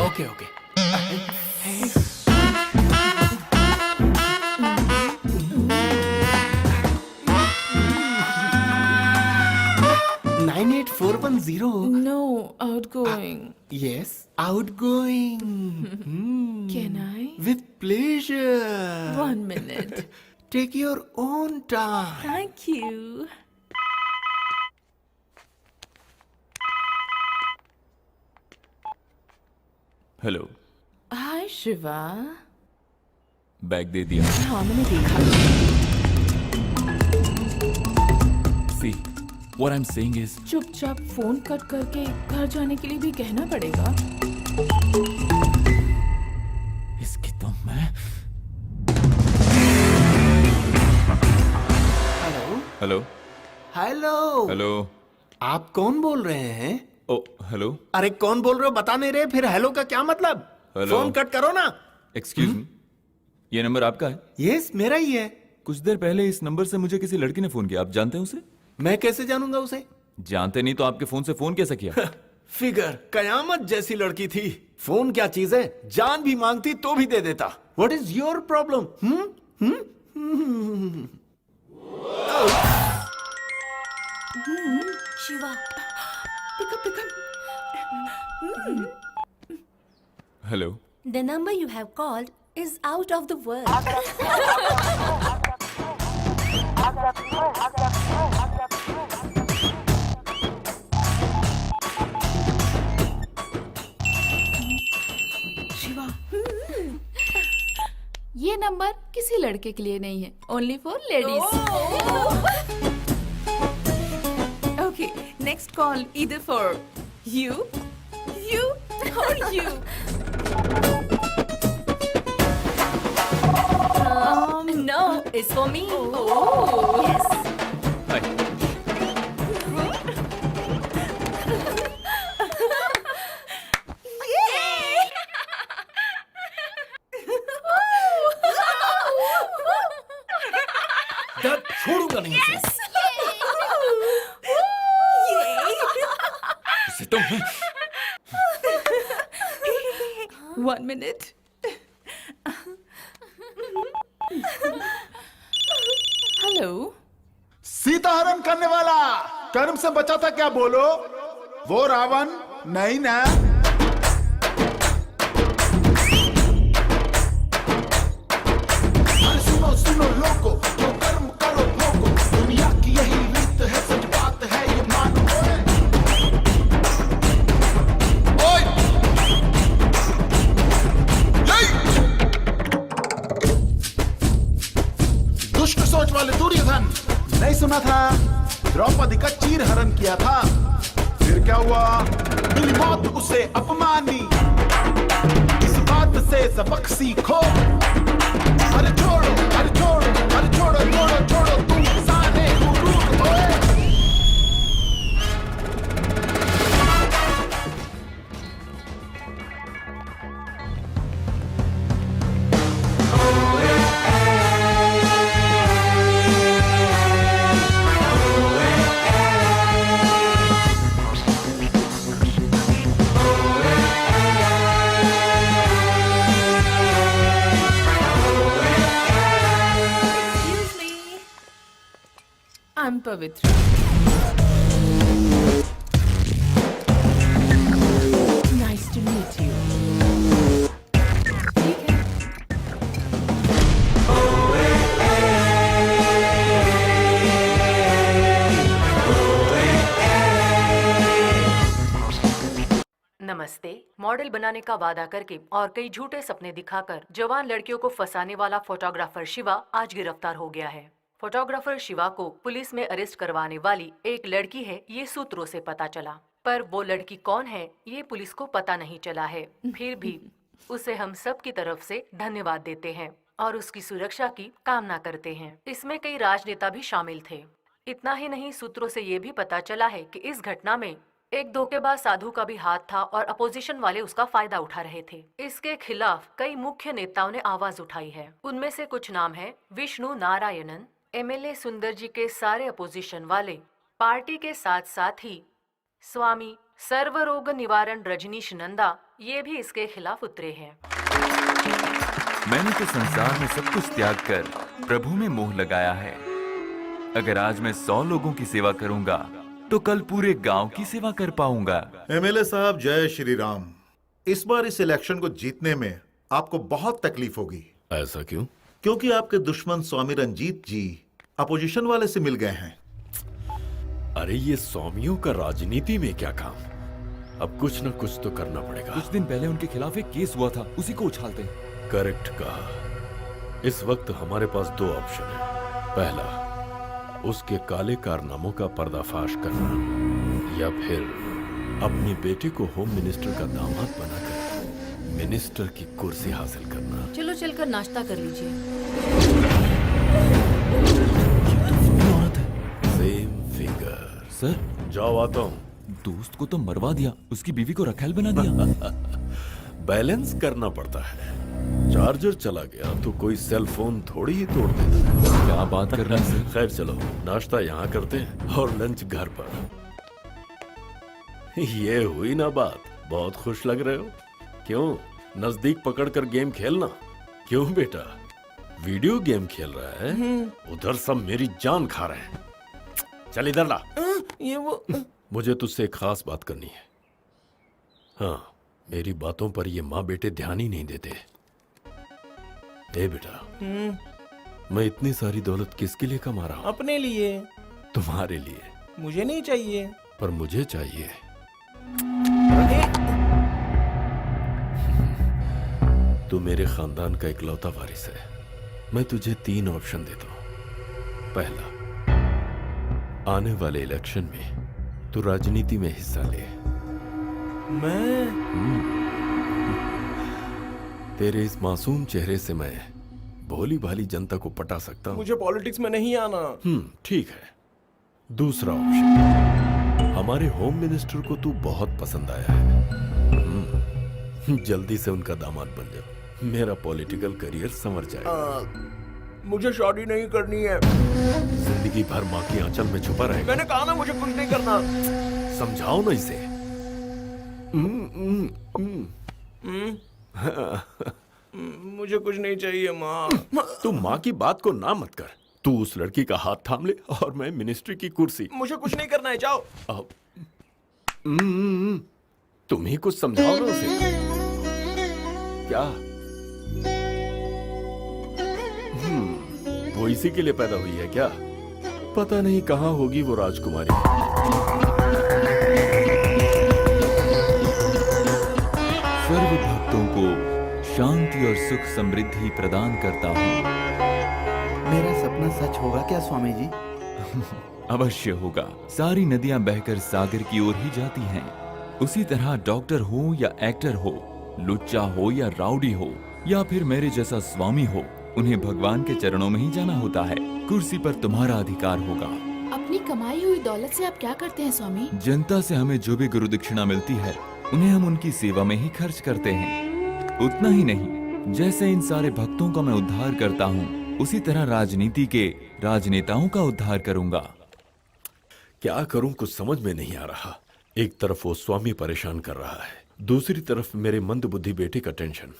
Okay okay. 98410। No, outgoing. Yes, outgoing. Can I? With pleasure. 1 minute. Take your own time. Thank you. Hello, Hi Shiva. Bag दे दिया। हाँ, मैंने देखा। See, what I'm saying is, चुपचाप फोन कट करके घर जाने के लिए भी कहना पड़ेगा। इसकी तो मैं। Hello hello hello hello. आप कौन बोल रहे हैं? ओ हेलो। अरे कौन बोल रहे हो बता नहीं रहे, फिर हेलो का क्या मतलब? हेलो। फोन कट करो ना। एक्सक्यूज मी, ये नंबर आपका है? यस, मेरा ही है। कुछ देर पहले इस नंबर से मुझे किसी लड़की ने फोन किया। आप जानते हैं उसे? मैं कैसे जानूंगा उसे? जानते नहीं तो आपके फोन से फोन कैसे किया? फिगर कयामत जैसी लड़की थी। फोन क्या चीज है, जान भी मांगती तो भी दे देता। What is your problem? Shiva, pick up. Hello. the number you have called is out of the world. Shiva, ये नंबर किसी लड़के के लिए नहीं है, only for ladies. okay, next call either for you or you. No, it's for me. Oh. Yes. हाय। दर्द छोड़ूंगा नहीं इसे। इसे तो मैं। 1 minute. हेलो। सीता हरण करने वाला कर्म से बचा था क्या? बोलो, वो रावण नहीं ना? सुनो सुनो लोगो, जो कर्म करो भोगो, दुनिया की यही रीत है, सच बात है ये मानो। ओए! दुष्ट सोच वाले दुर्योधन, नहीं सुना था? द्रौपदी का चीर हरण किया था, फिर क्या हुआ? मिली मौत उसे अपमानी। इस बात से सबक सीखो। अरे छोड़ो, अरे छोड़ो, अरे छोड़ो, छोड़ो, छोड़ो, तुम सारे गुरूर होए। I am Pavitra. Nice to meet you. ठीक है। नमस्ते। मॉडल बनाने का वादा करके और कई झूठे सपने दिखाकर जवान लड़कियों को फंसाने वाला फोटोग्राफर शिवा आज गिरफ्तार हो गया है। फोटोग्राफर शिवा को पुलिस में अरेस्ट करवाने वाली एक लड़की है, ये सूत्रों से पता चला, पर वो लड़की कौन है ये पुलिस को पता नहीं चला है। फिर भी उसे हम सब की तरफ से धन्यवाद देते हैं और उसकी सुरक्षा की कामना करते हैं। इसमें कई राजनेता भी शामिल थे। इतना ही नहीं, सूत्रों से ये भी पता चला है कि इस घटना में एक धोखेबाज साधु का भी हाथ था और अपोजिशन वाले उसका फायदा उठा रहे थे। इसके खिलाफ कई मुख्य नेताओं ने आवाज उठाई है। उनमें से कुछ नाम है विष्णु नारायणन, एमएलए सुंदर जी के सारे अपोजिशन वाले, पार्टी के साथ साथ ही स्वामी सर्वरोग निवारण रजनीश नंदा, ये भी इसके खिलाफ उतरे हैं। मैंने तो संसार में सब कुछ त्याग कर प्रभु में मोह लगाया है। अगर आज मैं 100 लोगों की सेवा करूंगा तो कल पूरे गांव की सेवा कर पाऊंगा। एमएलए साहब, जय श्री राम। इस बार इस इलेक्शन को जीतने में आपको बहुत तकलीफ होगी। ऐसा क्यों? क्योंकि आपके दुश्मन स्वामी रंजीत जी अपोजिशन वाले से मिल गए हैं। अरे ये स्वामियों का राजनीति में क्या काम? अब कुछ न कुछ तो करना पड़ेगा। कुछ दिन पहले उनके खिलाफ एक केस हुआ था, उसी को उछालते हैं। करेक्ट कहा। इस वक्त हमारे पास 2 ऑप्शन है। पहला, उसके काले कारनामों का पर्दाफाश करना, या फिर अपनी बेटे को होम मिनिस्टर का दामाद बनाकर मिनिस्टर की कुर्सी हासिल करना। चलो चलकर नाश्ता कर लीजिए। Same figure. सर, जाओ आता हूँ। दोस्त को तो मरवा दिया, उसकी बीवी को रखेल बना दिया। बैलेंस करना पड़ता है। चार्जर चला गया तो कोई सेल फोन थोड़ी ही तोड़ देता। क्या बात कर रहे हैं? खैर चलो, नाश्ता यहाँ करते हैं और लंच घर पर। ये हुई ना बात। बहुत खुश लग रहे हो। क्यों? नजदीक पकड़कर गेम खेलना। क्यों बेटा, वीडियो गेम खेल रहा है? उधर सब मेरी जान खा रहे हैं। चल इधर ला। ये वो मुझे तुझसे एक खास बात करनी है। हाँ, मेरी बातों पर ये माँ बेटे ध्यान ही नहीं देते। ए बेटा, मैं इतनी सारी दौलत किसके लिए कमा रहा हूँ? अपने लिए। तुम्हारे लिए। मुझे नहीं चाहिए। पर मुझे चाहिए। तू मेरे खानदान का इकलौता वारिस है। मैं तुझे 3 ऑप्शन देता हूँ। पहला, आने वाले इलेक्शन में तू राजनीति में हिस्सा ले। मैं तेरे इस मासूम चेहरे से मैं भोली भाली जनता को पटा सकता हूँ। मुझे पॉलिटिक्स में नहीं आना। ठीक है। दूसरा ऑप्शन, हमारे होम मिनिस्टर को तू बहुत पसंद आया है। जल्दी से उनका दामाद बन जा। मेरा पॉलिटिकल करियर संवर जाएगा। मुझे शादी नहीं करनी है। जिंदगी भर माँ की आंचल में छुपा रहेगा। मैंने कहा ना मुझे कुछ नहीं करना। समझाओ ना इसे। मुझे कुछ नहीं चाहिए माँ। तू माँ की बात को ना मत कर। तू उस लड़की का हाथ थाम ले और मैं मिनिस्ट्री की कुर्सी। मुझे कुछ नहीं करना है, जाओ। तुम ही कुछ समझाओ ना उसे। क्या? वो इसी के लिए पैदा हुई है क्या? पता नहीं कहाँ होगी वो राजकुमारी। सर्व भक्तों को शांति और सुख समृद्धि प्रदान करता हूँ। मेरा सपना सच होगा क्या स्वामी जी? अवश्य होगा। सारी नदियां बहकर सागर की ओर ही जाती हैं। उसी तरह डॉक्टर हो या एक्टर हो, लुच्चा हो या राउडी हो, या फिर मेरे जैसा स्वामी हो, उन्हें भगवान के चरणों में ही जाना होता है। कुर्सी पर तुम्हारा अधिकार होगा। अपनी कमाई हुई दौलत से आप क्या करते हैं स्वामी? जनता से हमें जो भी गुरु दक्षिणा मिलती है उन्हें हम उनकी सेवा में ही खर्च करते हैं। उतना ही नहीं, जैसे इन सारे भक्तों का मैं उद्धार करता हूँ, उसी तरह राजनीति के राजनेताओं का उद्धार करूंगा। क्या करूं कुछ समझ में नहीं आ रहा। एक तरफ वो स्वामी परेशान कर रहा है, दूसरी तरफ मेरे मंदबुद्धि बेटे का टेंशन।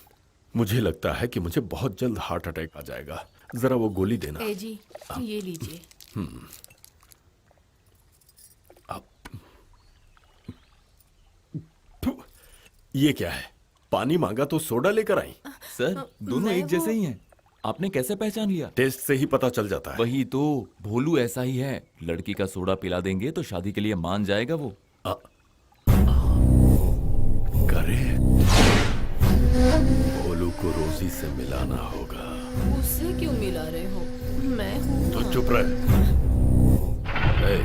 मुझे लगता है कि मुझे बहुत जल्द हार्ट अटैक आ जाएगा। जरा वो गोली देना। ए जी, ये लीजिए। ये क्या है? पानी मांगा तो सोडा लेकर आई। सर दोनों एक जैसे ही हैं। आपने कैसे पहचान लिया? टेस्ट से ही पता चल जाता है। वही तो, भोलू ऐसा ही है। लड़की का सोडा पिला देंगे तो शादी के लिए मान जाएगा वो। करे भोलू को रोजी से मिलाना होगा। उससे क्यों मिला रहे हो? मैं हूँ। तो चुप रहे। ए,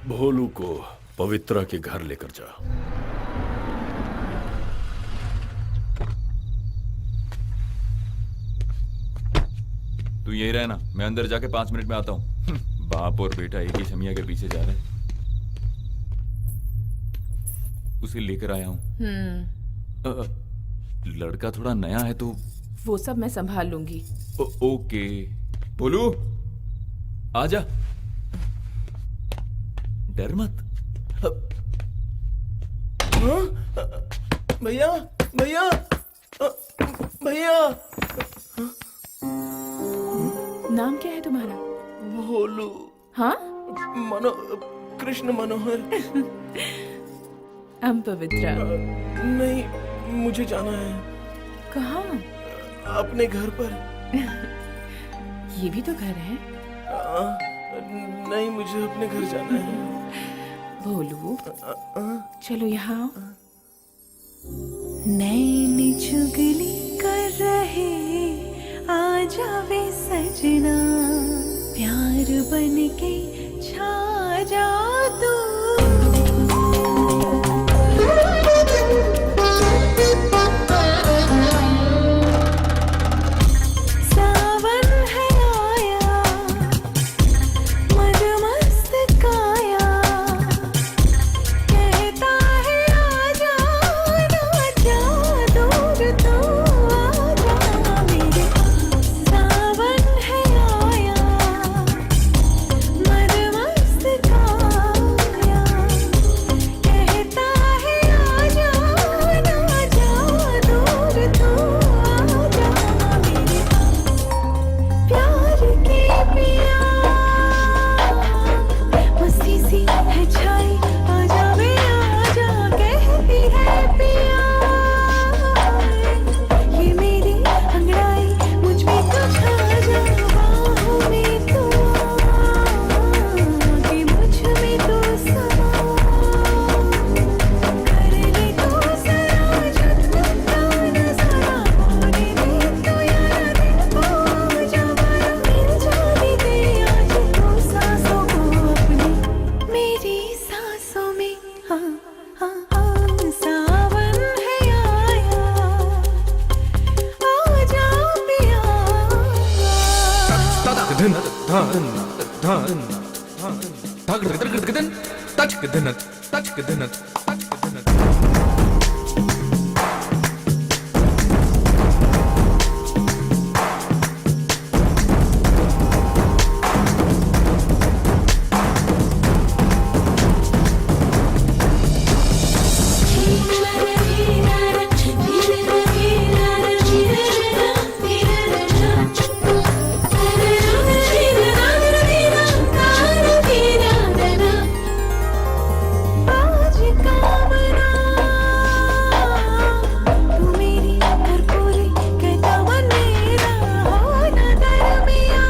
भोलू को पवित्रा के घर लेकर जा। तू यही रहना, मैं अंदर जाके 5 मिनट में आता हूँ। बाप और बेटा एक ही शमिया के पीछे जा रहे हैं। उसे लेकर आया हूँ। लड़का थोड़ा नया है तो वो सब मैं संभाल लूंगी। ओके। बोलू आजा, डर मत। भैया भैया भैया। नाम क्या है तुम्हारा? भोलू। हाँ? कृष्ण मनोहर। हम पवित्रा। नहीं, मुझे जाना है। कहाँ? अपने घर पर। ये भी तो घर है। नहीं, मुझे अपने घर जाना है। भोलू चलो यहाँ आओ। नैन चुगली कर रहे आ जावे सजना, प्यार बन के छा जा तू। सावन है आया, मदमस्त काया, कहता है आजा ना जा दूर तू आजा मेरे। सावन है आया, मदमस्त काया, कहता है आजा ना जा दूर तू आजा मेरे। प्यार के पिया मस्ती सी है छाई, आजा वे आजा कहती है पिया। ये मेरी अंगड़ाई मुझ में तो छा जा, बाहों में तो आके मुझ में तो समा। कर ले तो जरा जत्न का नजारा, होने दे तो यारा दिन को जवाना। मिल जाने दे आज तो सांसों को अपनी, मेरी सांसों में। हाँ हाँ हाँ, सावन है आया, आजा पिया। आज कामना तू मेरी कर पूरी, कहता मन मेरा हो न दरमिया।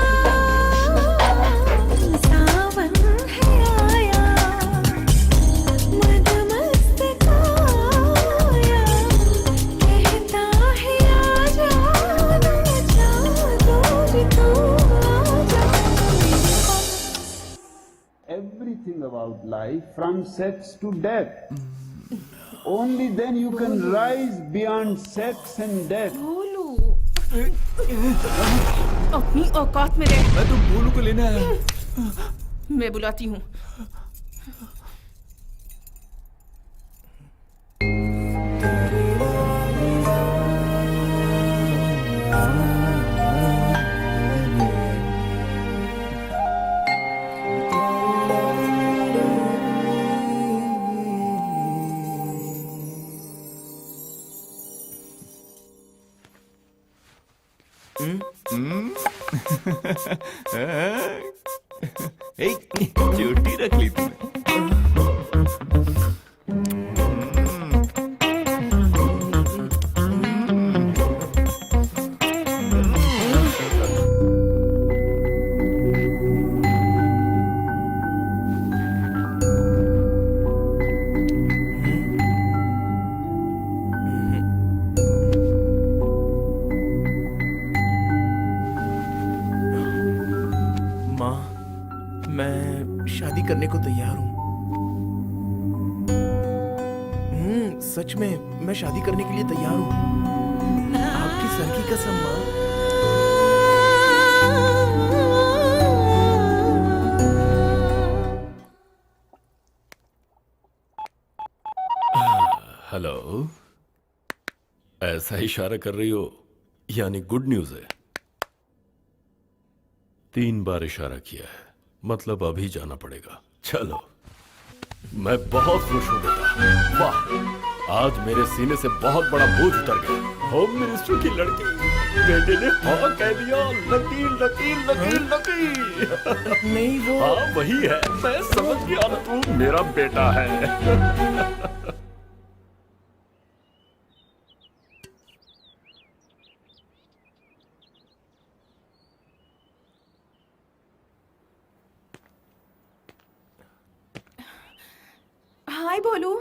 सावन है आया, मदमस्त काया, कहता है आजा ना जा दूर तू आजा मेरे पास। Everything about life from sex to death. Only then you can rise beyond sex and death. भोलू अपनी औकात में रह। मैं तो भोलू को लेने आया। मैं बुलाती हूँ। चोटी रख ली तूने। माँ, मैं शादी करने को तैयार हूँ। सच में मैं शादी करने के लिए तैयार हूँ। आपकी सर की कसम माँ। हेलो, ऐसा इशारा कर रही हो यानी गुड न्यूज है। 3 बार इशारा किया है, मतलब अभी जाना पड़ेगा। चलो, मैं बहुत खुश हूं बेटा। वाह, आज मेरे सीने से बहुत बड़ा बोझ उतर गया। होम मिनिस्टर की लड़की, बेटे ने हाँ कह दिया। Lucky lucky lucky lucky. नहीं वो, हाँ वही है, मैं समझ गया ना, तू मेरा बेटा है। हाय भोलू।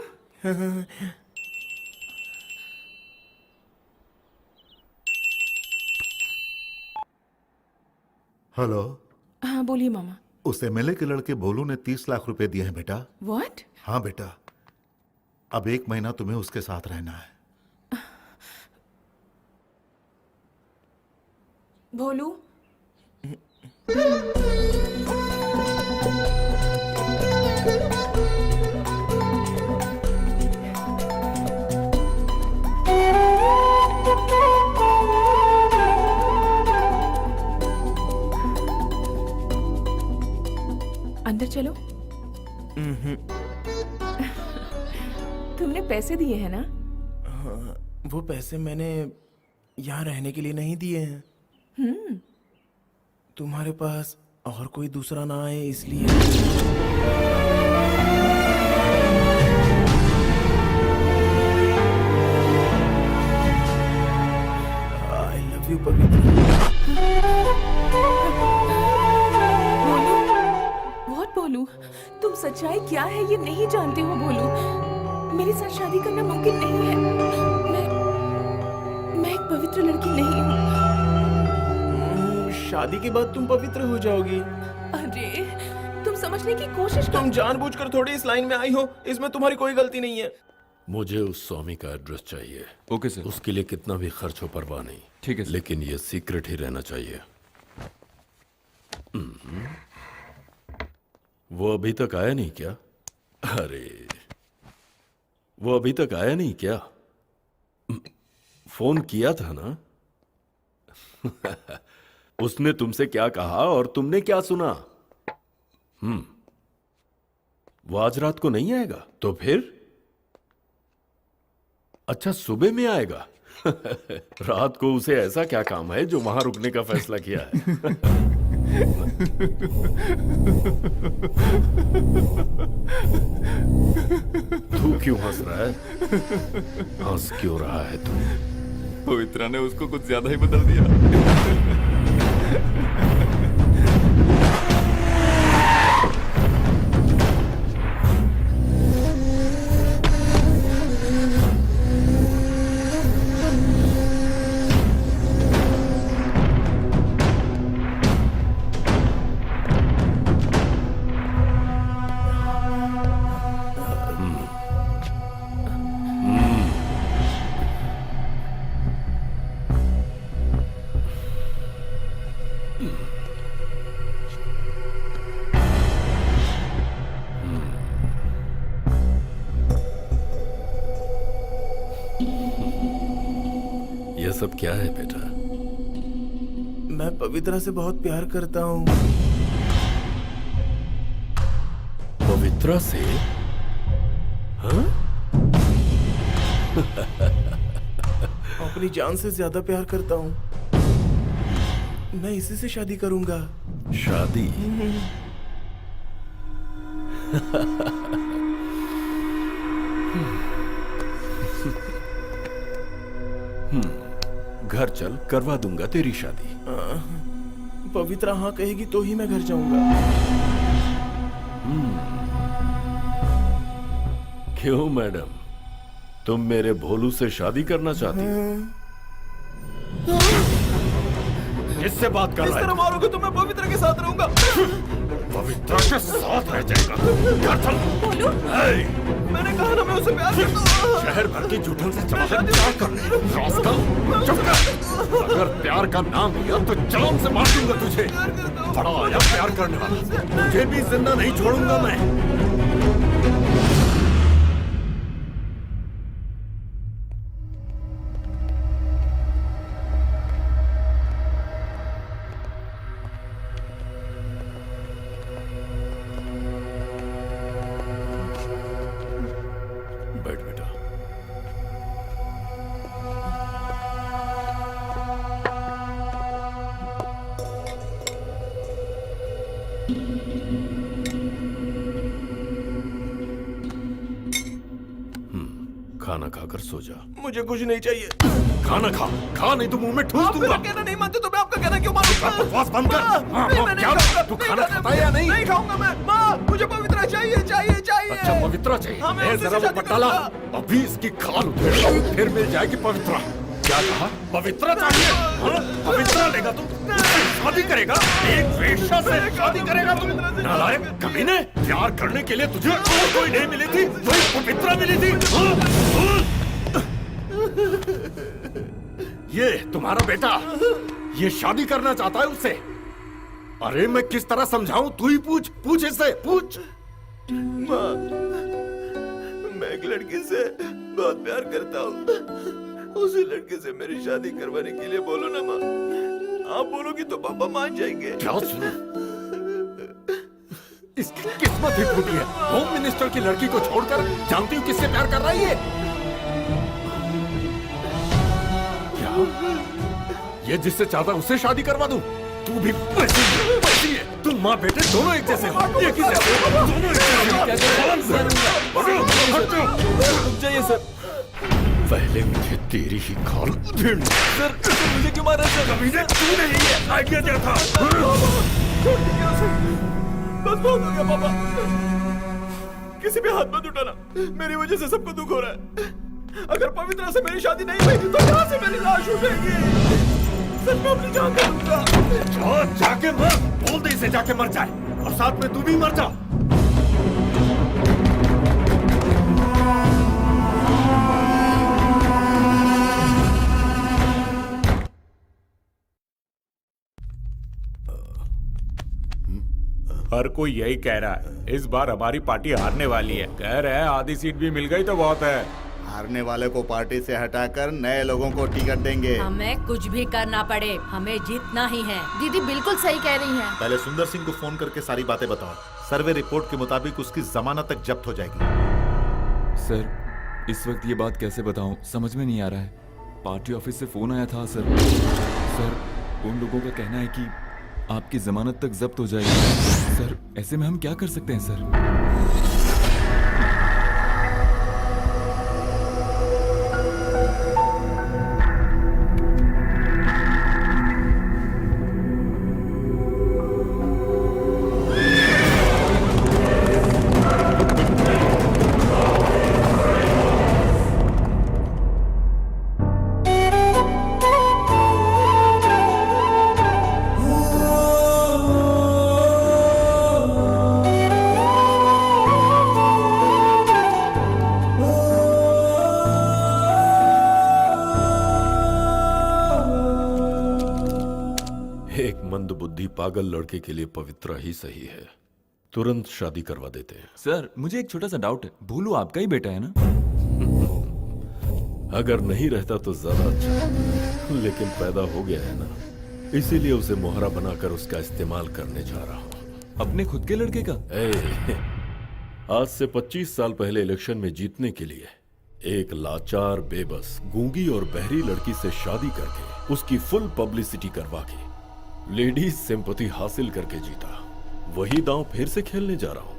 हेलो। हाँ बोलिए मामा। उस एमएलए के लड़के भोलू ने 30 लाख रुपए दिए हैं बेटा। व्हाट? हाँ बेटा, अब 1 महीना तुम्हें उसके साथ रहना है। भोलू, अंदर चलो। तुमने पैसे दिए हैं ना? हाँ, वो पैसे मैंने यहाँ रहने के लिए नहीं दिए हैं। तुम्हारे पास और कोई दूसरा ना आए इसलिए। आई लव यू पवित्र। व्हाट भोलू, तुम सच्चाई क्या है ये नहीं जानते हो भोलू। मेरे साथ शादी करना मुमकिन नहीं है। मैं एक पवित्र लड़की नहीं हूँ। शादी के बाद तुम पवित्र हो जाओगी। अरे तुम समझने की कोशिश कर। तुम जानबूझकर थोड़ी इस लाइन में आई हो, इसमें तुम्हारी कोई गलती नहीं है। मुझे उस स्वामी का एड्रेस चाहिए। Okay sir. उसके लिए कितना भी खर्च हो परवाह नहीं। ठीक है सर। लेकिन ये सीक्रेट ही रहना चाहिए। वो अभी तक आया नहीं क्या? अरे वो अभी तक आया नहीं क्या? फोन किया था ना? उसने तुमसे क्या कहा और तुमने क्या सुना? वो आज रात को नहीं आएगा तो फिर? अच्छा, सुबह में आएगा। रात को उसे ऐसा क्या काम है जो वहां रुकने का फैसला किया है? तू क्यों हंस रहा है? हंस क्यों रहा है तू? पवित्रा ने उसको कुछ ज्यादा ही बदल दिया। ये सब क्या है बेटा? मैं पवित्रा से बहुत प्यार करता हूँ। पवित्रा से? हाँ? अपनी जान से ज्यादा प्यार करता हूँ। मैं इसी से शादी करूंगा। शादी? घर चल, करवा दूंगा तेरी शादी। पवित्रा हाँ कहेगी तो ही मैं घर जाऊंगा। क्यों मैडम, तुम मेरे भोलू से शादी करना चाहती हो? किससे बात कर इस रहा है? तरह मारोगे तो मैं पवित्रा के साथ रहूंगा। पवित्रा के साथ रह जाएगा। घर चल। बोलू मैंने कहा ना मैं उसे प्यार करता हूँ। शहर भर की जूठन से चला क्या करने? रास्कल, चुप कर। अगर प्यार का नाम लिया तो जान से मार दूंगा तुझे। बड़ा आया प्यार करने वाला, तुझे भी जिंदा नहीं छोड़ूंगा मैं। बैठ बेटा। खाना खाकर सो जा। मुझे कुछ नहीं चाहिए। खाना खा, खा नहीं तो मुंह में ठूस दूंगा। कहना नहीं मानते तो मैं आपका कहना क्यों मानूं? बकवास बंद कर। क्या तू खाना खाता है या नहीं? नहीं खाऊंगा मैं। माँ, मुझे पवित्रा चाहिए, चाहिए, चाहिए। अच्छा पवित्रा चाहिए। हाँ, मैं मैं उसी से जरा वो शादी पटाला करूंगा। अभी इसकी खाल उधेड़ फिर मिल जाएगी पवित्रा। क्या कहा? पवित्रा चाहिए? हाँ? पवित्रा लेगा तू? शादी करेगा? एक वेश्या से शादी करेगा तू? नालायक कमीने, प्यार करने के लिए तुझे और कोई नहीं मिली थी, वही पवित्रा मिली थी। हाँ? ये तुम्हारा बेटा, ये शादी करना चाहता है उससे। अरे मैं किस तरह समझाऊं? तू ही पूछ इससे, पूछ। माँ, मैं एक लड़की से बहुत प्यार करता हूँ। उसी लड़के से मेरी शादी करवाने के लिए बोलो ना माँ। आप बोलोगी तो पापा मान जाएंगे। क्या सुनो? इसकी किस्मत ही फूटी है। होम मिनिस्टर की लड़की को छोड़कर जानती हूँ किससे प्यार कर रहा है ये? क्या? ये जिससे चाहता उससे शादी करवा दूं? तू भी वैसी है। तुम माँ बेटे दोनों एक जैसे हो, एक ही जैसे हो, दोनों एक जैसे हो। सर पहले मुझे तेरी ही खाल उधेड़नी। सर, मुझे क्यों मारा सर? कभी ने तू नहीं है आइडिया दिया था। छोड़ दीजिए उसे। बस बहुत हो गया पापा। किसी भी हाथ मत उठाना। मेरी वजह से सबको दुख हो रहा है। अगर पवित्रा से मेरी शादी नहीं हुई तो कहाँ से मेरी लाश उठेगी? सच में अपनी जान दे दूंगा। जाके मर, बोल दे इसे जाके मर जाए और साथ में तू भी मर जा। हर कोई यही कह रहा है, इस बार हमारी पार्टी हारने वाली है। कह रहे हैं आधी सीट भी मिल गई तो बहुत है। हारने वाले को पार्टी से हटाकर नए लोगों को टिकट देंगे। हमें कुछ भी करना पड़े, हमें जीतना ही है। दीदी बिल्कुल सही कह रही हैं। पहले सुंदर सिंह को फोन करके सारी बातें बताओ। सर्वे रिपोर्ट के मुताबिक उसकी जमानत तक जब्त हो जाएगी। सर, इस वक्त ये बात कैसे बताऊं, समझ में नहीं आ रहा है। पार्टी ऑफिस से फोन आया था सर। उन लोगों का कहना है कि आपकी जमानत तक जब्त हो जाएगी। सर, ऐसे में हम क्या कर सकते हैं सर? पागल लड़के के लिए पवित्रा ही सही है। तुरंत शादी करवा देते हैं। सर, मुझे एक छोटा सा डाउट है। भोलू आपका ही बेटा है ना? अगर नहीं रहता तो ज्यादा अच्छा, लेकिन पैदा हो गया है ना, इसीलिए उसे मोहरा बनाकर उसका इस्तेमाल करने जा रहा हूँ। अपने खुद के लड़के का? आज से 25 साल पहले इलेक्शन में जीतने के लिए एक लाचार, बेबस, गूंगी और बहरी लड़की से शादी करके उसकी फुल पब्लिसिटी करवा के लेडीज सिंपैथी हासिल करके जीता। वही दांव फिर से खेलने जा रहा हूं।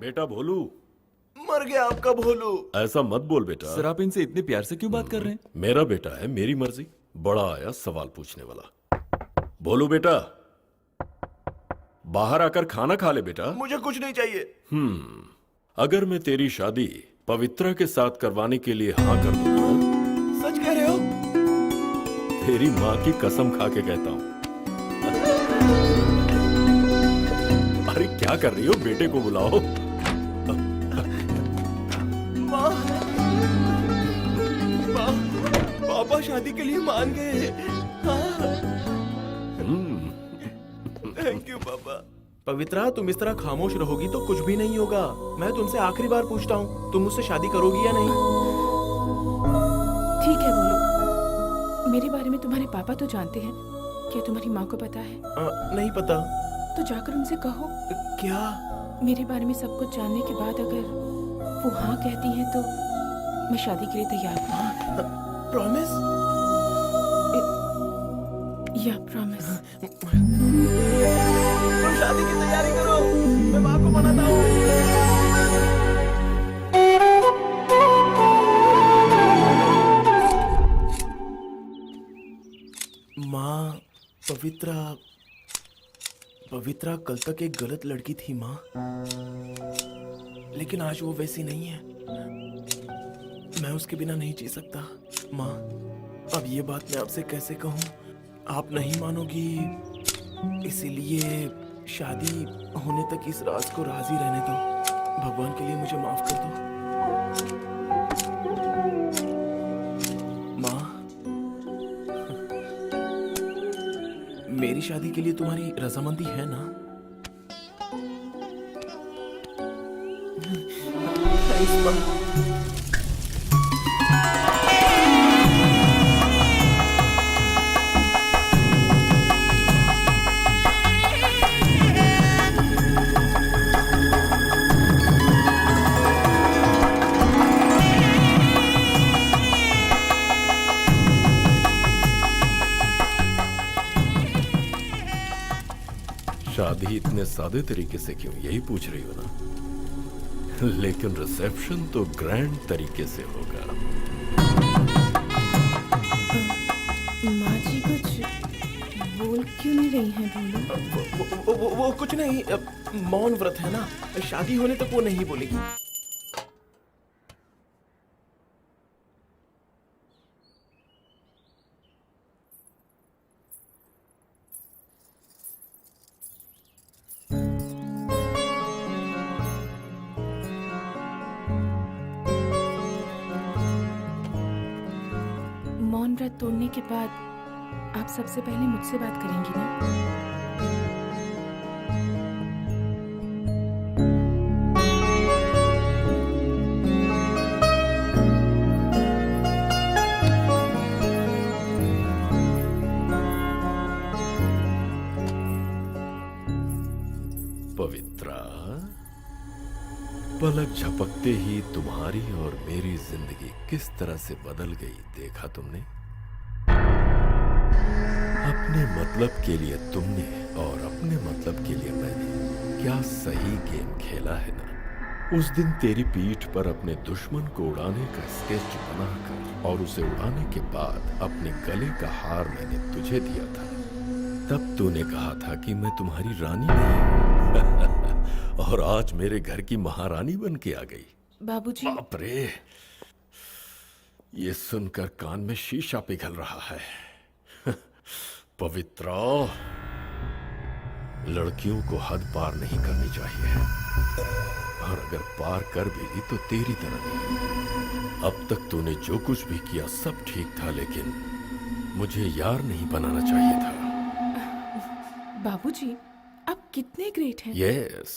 बेटा भोलू। मर गया आपका भोलू। ऐसा मत बोल बेटा। सर, आप इनसे इतने प्यार से क्यों बात कर रहे हैं? मेरा बेटा है, मेरी मर्जी। बड़ा आया सवाल पूछने वाला। भोलू बेटा, बाहर आकर खाना खा ले बेटा। मुझे कुछ नहीं चाहिए। अगर मैं तेरी शादी पवित्रा के साथ करवाने के लिए हाँ कर दूंगा। सच कह रहे हो? तेरी माँ की कसम खा के कहता हूँ। अरे क्या कर रही हो? बेटे को बुलाओ। पापा शादी के लिए मान गए। थैंक यू पापा। पवित्रा, तुम इस तरह खामोश रहोगी तो कुछ भी नहीं होगा। मैं तुमसे आखिरी बार पूछता हूँ, तुम मुझसे शादी करोगी या नहीं? ठीक है बोलो। मेरे बारे में तुम्हारे पापा तो जानते हैं, क्या तुम्हारी माँ को पता है? नहीं पता। तो जाकर उनसे कहो। क्या? मेरे बारे में सब कुछ जानने के बाद अगर वो हाँ कहती हैं तो मैं शादी के लिए तैयार हूँ। प्रॉमिस? या प्रॉमिस। तुम शादी की तैयारी करो, मैं माँ को मनाता हूँ। माँ, पवित्रा कल तक एक गलत लड़की थी माँ, लेकिन आज वो वैसी नहीं है। मैं उसके बिना नहीं जी सकता माँ। अब ये बात मैं आपसे कैसे कहूँ? आप नहीं मानोगी, इसीलिए शादी होने तक इस राज को राज ही रहने दो। भगवान के लिए मुझे माफ कर दो माँ। मेरी शादी के लिए तुम्हारी रजामंदी है ना? थैंक्स माँ। शादी इतने सादे तरीके से क्यों, यही पूछ रही हो ना? लेकिन रिसेप्शन तो ग्रैंड तरीके से होगा। माँ जी कुछ बोल क्यों नहीं रही हैं? बोलो। वो कुछ नहीं, मौन व्रत है ना, शादी होने तक वो नहीं बोलेगी। मौन व्रत तोड़ने के बाद आप सबसे पहले मुझसे बात करेंगी ना? पवित्रा, पलक झपकते ही तुम्हारी और मेरी जिंदगी किस तरह से बदल गई, देखा तुमने? अपने मतलब के लिए तुमने और अपने मतलब के लिए मैंने क्या सही गेम खेला है ना। उस दिन तेरी पीठ पर अपने दुश्मन को उड़ाने का स्केच बनाकर और उसे उड़ाने के बाद अपने गले का हार मैंने तुझे दिया था। तब तूने कहा था कि मैं तुम्हारी रानी नहीं और आज मेरे घर की महारानी बन के आ गई। बाबूजी। बाप रे, ये सुनकर कान में शीशा पिघल रहा है। पवित्रा, लड़कियों को हद पार नहीं करनी चाहिए, और अगर पार कर भी दी तो तेरी तरह नहीं। अब तक तूने जो कुछ भी किया सब ठीक था, लेकिन मुझे यार नहीं बनाना चाहिए था। बाबूजी, आप कितने ग्रेट हैं। यस,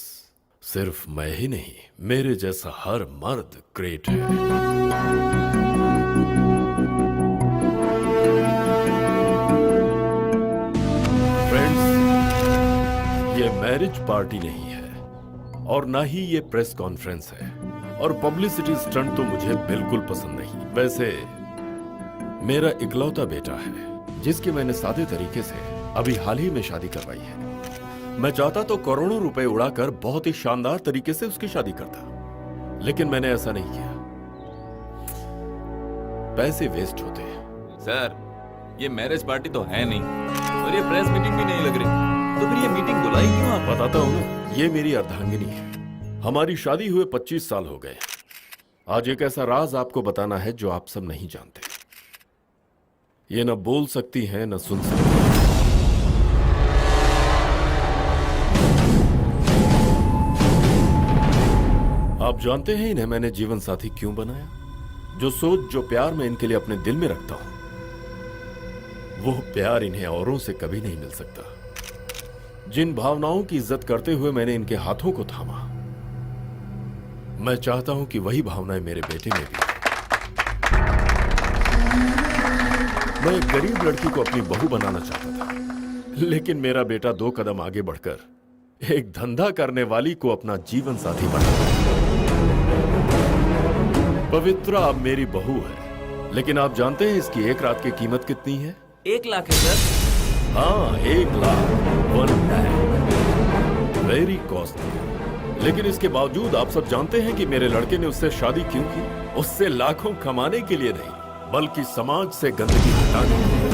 सिर्फ मैं ही नहीं, मेरे जैसा हर मर्द ग्रेट है। ये मैरिज पार्टी नहीं है और ना ही ये प्रेस कॉन्फ्रेंस है, और पब्लिसिटी स्टंट तो मुझे बिल्कुल पसंद नहीं। वैसे मेरा इकलौता बेटा है जिसकी मैंने सादे तरीके से अभी हाल ही में शादी करवाई है। मैं चाहता तो करोड़ों रुपए उड़ाकर बहुत ही शानदार तरीके से उसकी शादी करता, लेकिन मैंने ऐसा नहीं किया। पैसे वेस्ट होते हैं। सर, ये मैरिज पार्टी तो है नहीं और ये प्रेस मीटिंग भी नहीं लग रही, तो फिर ये मीटिंग बुलाई क्यों आप? बताता हूँ ना, ये मेरी अर्धांगिनी है। हमारी शादी हुए 25 साल हो गए। आज एक ऐसा राज आपको बताना है जो आप सब नहीं जानते। ये न बोल सकती हैं न सुन सकती हैं। आप जानते हैं इन्हें मैंने जीवन साथी क्यों बनाया? जो सोच जो प्यार मैं इनके लिए अपने दिल में रखता हूं, वो प्यार इन्हें औरों से कभी नहीं मिल सकता। जिन भावनाओं की इज्जत करते हुए मैंने इनके हाथों को थामा, मैं चाहता हूं कि वही भावनाएं मेरे बेटे में भी। मैं एक गरीब लड़की को अपनी बहू बनाना चाहता था, लेकिन मेरा बेटा 2 कदम आगे बढ़कर एक धंधा करने वाली को अपना जीवन साथी बना। पवित्रा अब मेरी बहू है, लेकिन आप जानते हैं इसकी एक रात की कीमत कितनी है? 1 लाख है सर। हाँ, 1 लाख, 1 lakh, वेरी कॉस्टली। लेकिन इसके बावजूद आप सब जानते हैं कि मेरे लड़के ने उससे शादी क्यों की? उससे लाखों कमाने के लिए नहीं, बल्कि समाज से गंदगी हटाने के लिए।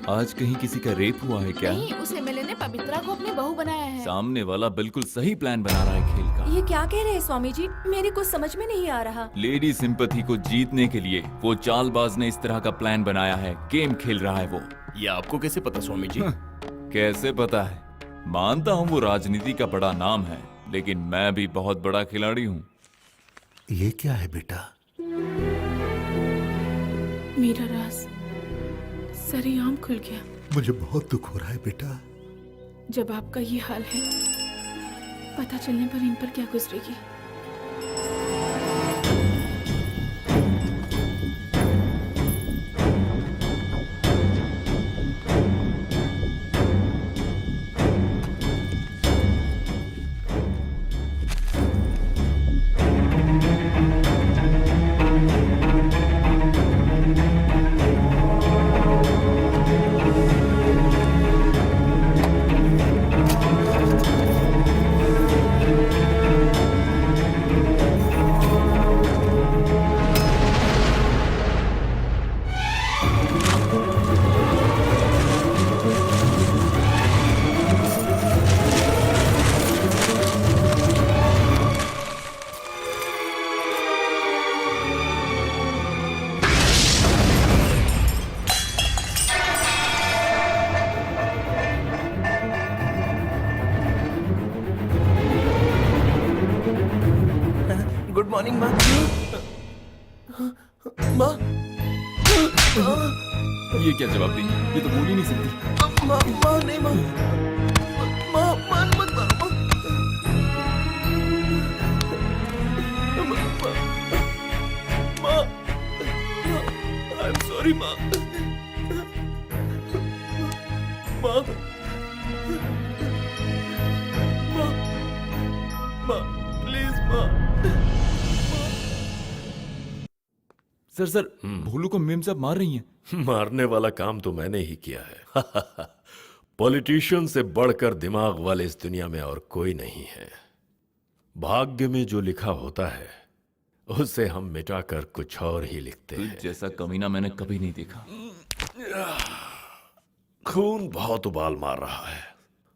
आज कहीं किसी का रेप हुआ है क्या? नहीं, उस एमएलए ने पवित्रा को अपनी बहू बनाया है। सामने वाला बिल्कुल सही प्लान बना रहा है खेल का। ये क्या कह रहे हैं स्वामी जी? मेरे को समझ में नहीं आ रहा। लेडी सिंपैथी को जीतने के लिए वो चालबाज ने इस तरह का प्लान बनाया है। गेम खेल रहा है वो। ये आपको कैसे पता स्वामी जी? कैसे पता है? मानता हूँ वो राजनीति का बड़ा नाम है, लेकिन मैं भी बहुत बड़ा खिलाड़ी हूँ। ये क्या है बेटा? मेरा राज सरेआम खुल गया। मुझे बहुत दुख हो रहा है बेटा। जब आपका ये हाल है, पता चलने पर इन पर क्या गुजरेगी। गुड मॉर्निंग माँ। माँ, ये क्या जवाब दी? ये तो बोल ही नहीं सकती। माँ, माँ नहीं माँ, माँ मान मत मारो माँ। आई एम सॉरी माँ। माँ, माँ, माँ प्लीज माँ। सर भोलू को मेम साहब मार रही हैं। मारने वाला काम तो मैंने ही किया है। पॉलिटिशियन से बढ़कर दिमाग वाले इस दुनिया में और कोई नहीं है। भाग्य में जो लिखा होता है उसे हम मिटाकर कुछ और ही लिखते हैं। जैसा कमीना मैंने कभी नहीं देखा। खून बहुत उबाल मार रहा है।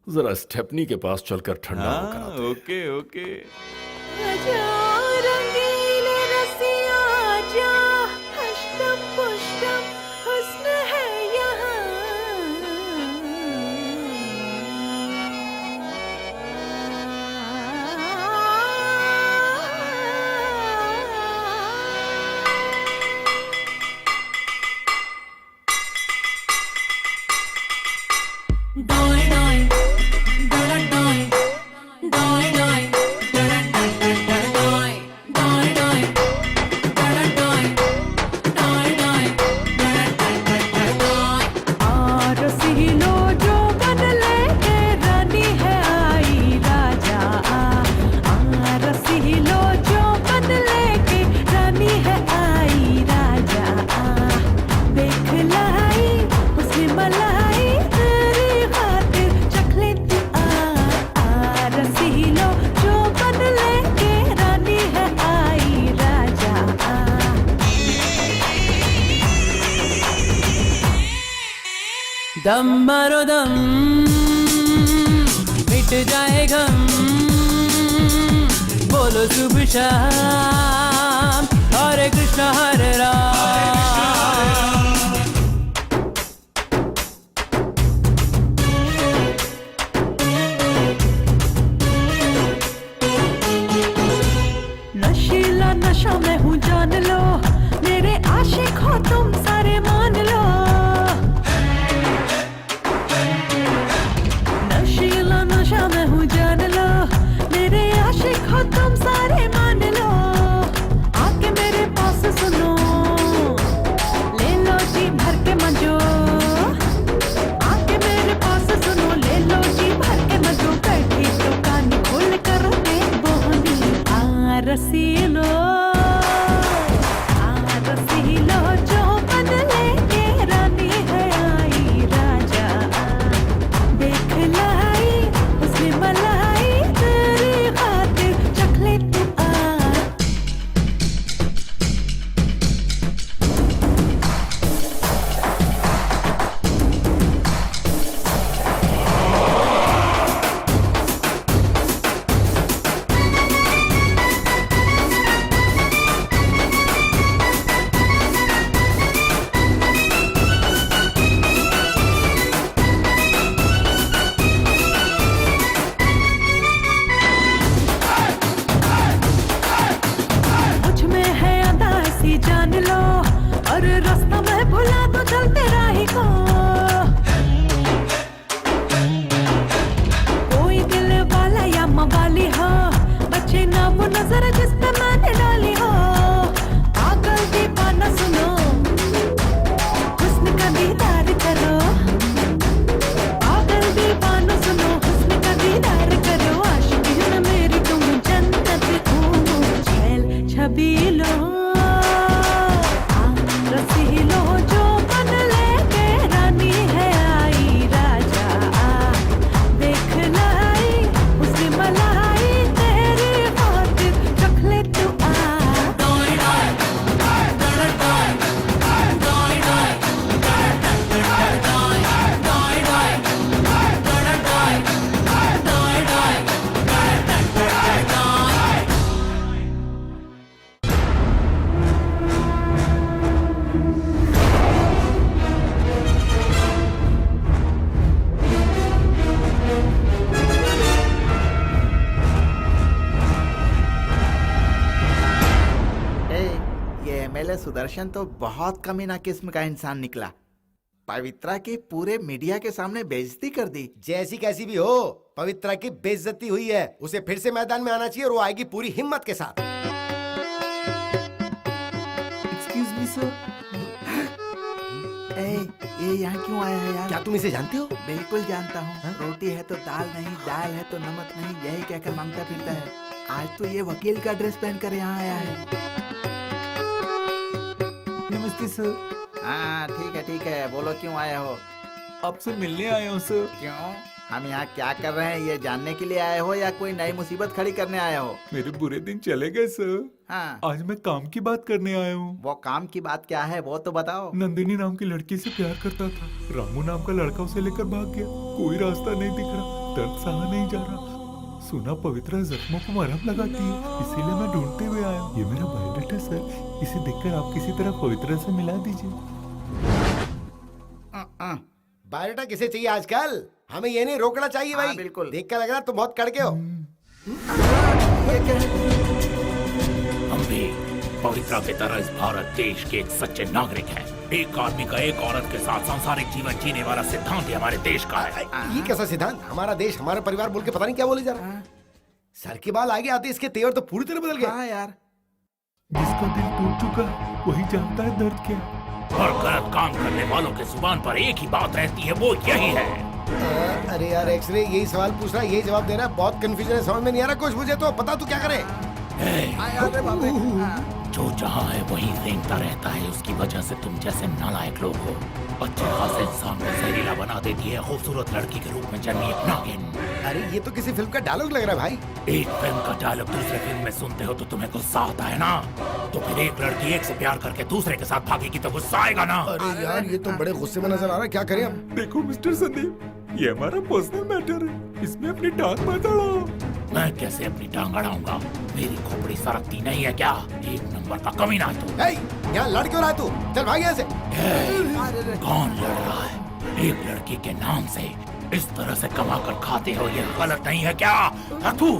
जरा स्टेपनी के पास चलकर ठंडा होकर आते हैं। Okay okay. आजा रंगीले रसिया आजा, हष्टम पुष्टम हुस्न है यहाँ। Doi doi, doi doi, doi doi, doi doi, doi doi, doi दम मारो दम, मिट जाए गम, बोलो शुभ शाम, हरे कृष्णा हरे राम। नशीला नशा मैं हूँ जान लो, मेरे आशिक हो तुम सारे मान लो। नशीला नशा मैं हूँ जान लो, मेरे आशिक हो तुम सारे मान लो। आके मेरे पास सुनो, ले लो जी भर के मजो। आके मेरे पास सुनो, ले लो जी भर के मजो। बैठी तो कान खोल कर बोली आ रसीलो, जो बन लेके रानी है आई राजा। देख लाई उसने मलाई, तेरी खातिर चख ले तू आ। मुझ में है अदा ऐसी जान लो, और रास्ता मैं भुला दो चलते राही को। कोई दिल वाला या मवाली हो, बच्चे ना वो नजर जिस पे मैंने डाली हो। पागल दीवाना सुनो, हुस्न का दीदार करो। पागल दीवाना सुनो, हुस्न का दीदार करो। आशिकी न मेरी तुम जन्नत घूमो, छैल छबीलो रसीलो, जो बन लेके रानी है आई राजा। देख लाई उसने मलाई, तेरी खातिर रख ले तू आ। ये एमएलए सुदर्शन तो बहुत कमीना किस्म का इंसान निकला। पवित्रा की पूरे मीडिया के सामने बेइज्जती कर दी। जैसी कैसी भी हो, पवित्रा की बेइज्जती हुई है। उसे फिर से मैदान में आना चाहिए और वो आएगी पूरी हिम्मत के साथ। एक्सक्यूज मी सर, ये यहाँ क्यों आया है यार? क्या तुम इसे जानते हो? बिल्कुल जानता हूँ। रोटी है तो दाल नहीं, दाल है तो नमक नहीं, यही कहकर मांगता फिरता है। आज तो ये वकील का ड्रेस पहनकर यहाँ आया है। नमस्ते सर। हाँ ठीक है, बोलो क्यों आए हो? आपसे मिलने आया हूँ सर। क्यों? हम यहाँ क्या कर रहे हैं ये जानने के लिए आए हो, या कोई नई मुसीबत खड़ी करने आए हो? मेरे बुरे दिन चले गए सर। हाँ, आज मैं काम की बात करने आया हूँ। वो काम की बात क्या है वो तो बताओ। नंदिनी नाम की लड़की से प्यार करता था। रामू नाम का लड़का उसे लेकर भाग गया। कोई रास्ता नहीं दिख रहा, दर्द सहा नहीं जा रहा। सुना पवित्रा जख्मों को मरहम लगाती है, इसीलिए मैं ढूंढते हुए आया हूँ। ये मेरा बायोडेटा है सर, इसे देखकर आप किसी तरह पवित्रा से मिला दीजिए। बायोडाटा किसे चाहिए आजकल? हमें ये नहीं रोकना चाहिए भाई। बिल्कुल। देख कर लग रहा तुम बहुत कड़के हो। हम भी पवित्रा की तरह इस भारत देश के एक सच्चे नागरिक हैं। एक आदमी का एक औरत के साथ सांसारिक जीवन जीने वाला सिद्धांत ही हमारे देश का है। ये कैसा सिद्धांत? हमारा देश हमारा परिवार बोल के पता नहीं क्या बोले जा रहा। सर के बाल आगे आते इसके तेवर तो पूरी तरह बदल गए। हाँ यार, जिसका दिल टूट चुका है वही जानता है दर्द क्या। और गलत काम करने वालों के जुबान पर एक ही बात रहती है, वो यही है। अरे यार एक्सरे यही सवाल पूछ रहा है, यही जवाब दे रहा है। बहुत कंफ्यूजन है, समझ में नहीं आ रहा कुछ। मुझे तो बता तू क्या करे। जो जो जहाँ है वहीं रेंगता रहता है। उसकी वजह से तुम जैसे नालायक लोग हो अच्छे खासे इंसान को जहरीला बना देती है खूबसूरत लड़की के रूप में जन्मी एक नागिन। अरे ये तो किसी फिल्म का डायलॉग लग रहा है भाई। एक फिल्म का डायलॉग दूसरे फिल्म में सुनते हो तो तुम्हें गुस्सा आता है ना, तो फिर एक लड़की एक से प्यार करके दूसरे के साथ भागेगी तो गुस्सा आएगा ना। अरे यार ये तो बड़े गुस्से में नजर आ रहा है, क्या करें अब? देखो मिस्टर संदीप, ये हमारा पर्सनल मैटर है, इसमें अपनी टांग मत अड़ाओ। मैं कैसे अपनी टांग अड़ाऊंगा? मेरी खोपड़ी सरकती नहीं है क्या? एक नंबर का कमीना है तू। यहाँ लड़ क्यों रहा है तू? चल भाग यहाँ से। कौन लड़ रहा है? एक लड़की के नाम से इस तरह से कमा कर खाते हो, ये गलत नहीं है क्या? तू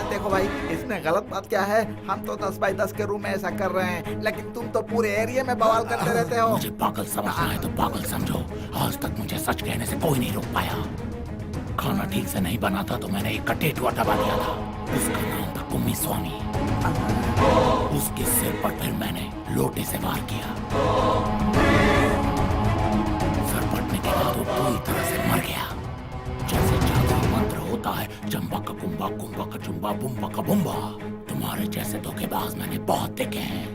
देखो भाई, इसमें गलत बात क्या है? हम तो 10 बाई 10 के रूम में ऐसा कर रहे हैं, लेकिन तुम तो पूरे एरिया में बवाल करते रहते हो। मुझे पागल समझना है तो पागल समझो। आज तक मुझे सच कहने से कोई नहीं रोक पाया। खाना ठीक से नहीं बना था तो मैंने एक टेटुआ दबा दिया था, उसका नाम था कुम्मी स्वामी। उसके सिर पर फिर मैंने लोटे से वार किया। सर पटने के बाद वो पूरी तरह से मर गया। जैसे जादू मंत्र होता है, चंबा का कुंबा, कुंबा का चुंबा, बुम्बा का बुम्बा। तुम्हारे जैसे धोखेबाज मैंने बहुत देखे हैं।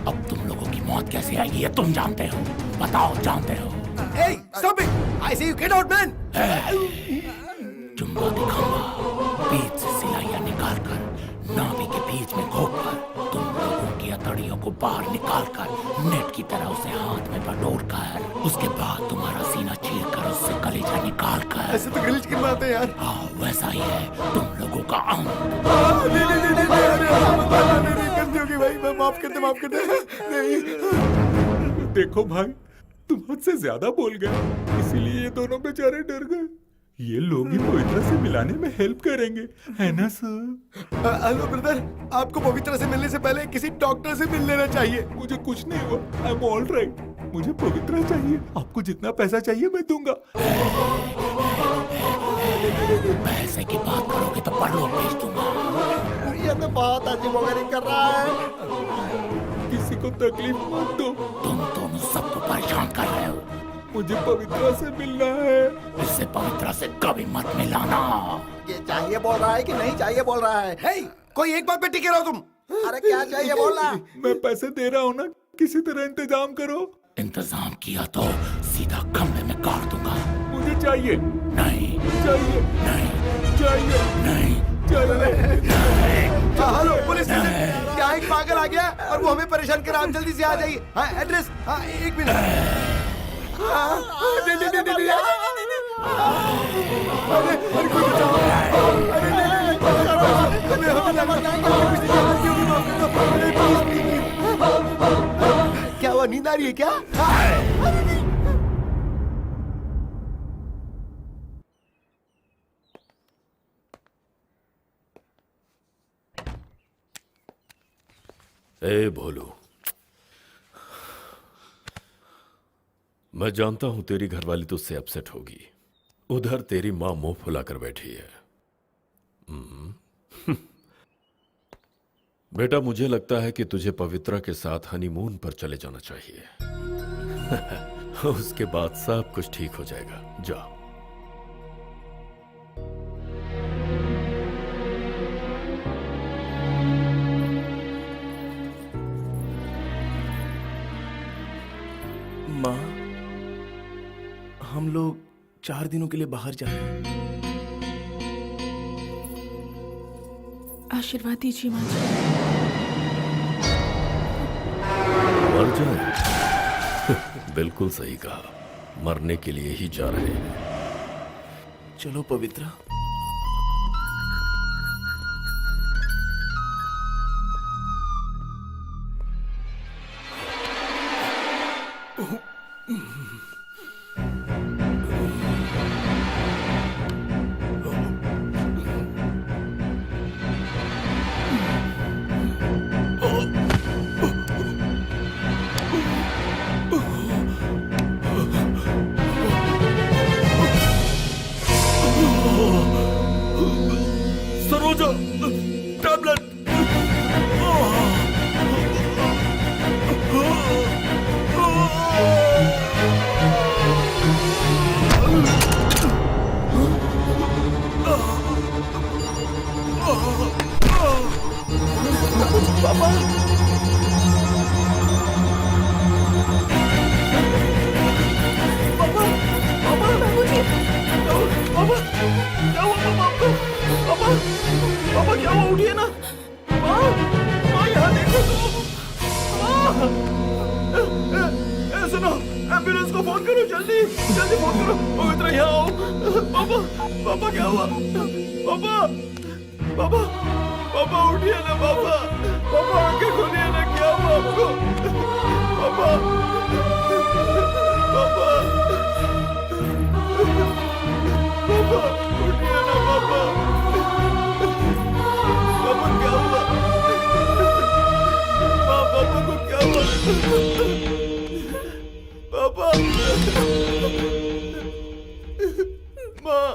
अब तुम लोगों की मौत कैसे आएगी ये तुम जानते हो। बताओ, जानते हो? Hey, stop it! I say you get out, man! चुंबा दिखाऊंगा, बीच से सिलाइयां निकालकर नाभि के बीच में घोंपकर तुम लोगों की हथेलियों को बाहर निकालकर नेट की तरह उसे हाथ में बटोरकर उसके बाद तुम्हारा सीना चीरकर उससे कलेजा निकालकर। ऐसे तो गलीज गिरवाते हैं यार। हाँ वैसा ही है तुम लोगों का अंत। गलती होगी भाई, मैं माफ कर दे। नहीं देखो भाई, तुम हद से ज्यादा बोल गए, इसीलिए ये दोनों बेचारे डर गए। ये लोग ही पवित्रा से मिलाने में हेल्प करेंगे, है ना सर? हेलो ब्रदर, आपको पवित्रा से मिलने से पहले किसी डॉक्टर से मिल लेना चाहिए। मुझे कुछ नहीं हुआ, आई एम ऑल राइट। मुझे पवित्रा चाहिए, आपको जितना पैसा चाहिए मैं दूंगा। पैसे की बात करोगे तो परलोक भेज दूंगा। ये तो बहुत अजीबोगरीब कर रहा है। किसी को तकलीफ मत दो। तुम दोनों सबको परेशान कर रहे हो। मुझे पवित्रा से मिलना है। इससे पवित्रा से कभी मत मिलाना। ये चाहिए बोल रहा है कि नहीं चाहिए बोल रहा है? hey, कोई एक बात पे टिके रहो तुम। अरे क्या चाहिए बोलना? मैं पैसे दे रहा हूँ ना, किसी तरह इंतजाम करो। इंतजाम किया तो सीधा खंभे में काट दूंगा। मुझे चाहिए। नहीं चाहिए। नहीं चाहिए। नहीं चाहिए। हेलो पुलिस स्टेशन, यहाँ एक पागल आ गया और वो हमें परेशान कर। आप जल्दी से आ जाइए। हाँ एड्रेस, हाँ एक मिनट। क्या हुआ, नींद आ रही है क्या? ए भोलू, मैं जानता हूं तेरी घरवाली तुझसे अपसेट होगी। उधर तेरी मां मुंह फुलाकर बैठी है। बेटा, मुझे लगता है कि तुझे पवित्रा के साथ हनीमून पर चले जाना चाहिए। उसके बाद सब कुछ ठीक हो जाएगा। जा। माँ, हम लोग 4 दिनों के लिए बाहर जा रहे हैं। आशीर्वाद दीजिए माँ जी। मर जाए? बिल्कुल सही कहा, मरने के लिए ही जा रहे हैं। चलो पवित्रा। सरोजा, टैबलेट। सुनो, एम्बुलेंस को फोन करो, जल्दी जल्दी फोन करो। पवित्रा यहाँ आओ। पापा, पापा क्या हुआ? पापा, पापा, पापा उठिए ना पापा, पापा आंखें खोलिए ना, क्या हुआ आपको? पापा, पापा, पापा उठिए ना पापा, पापा क्या हुआ? पापा को क्या हुआ? पापा, माँ,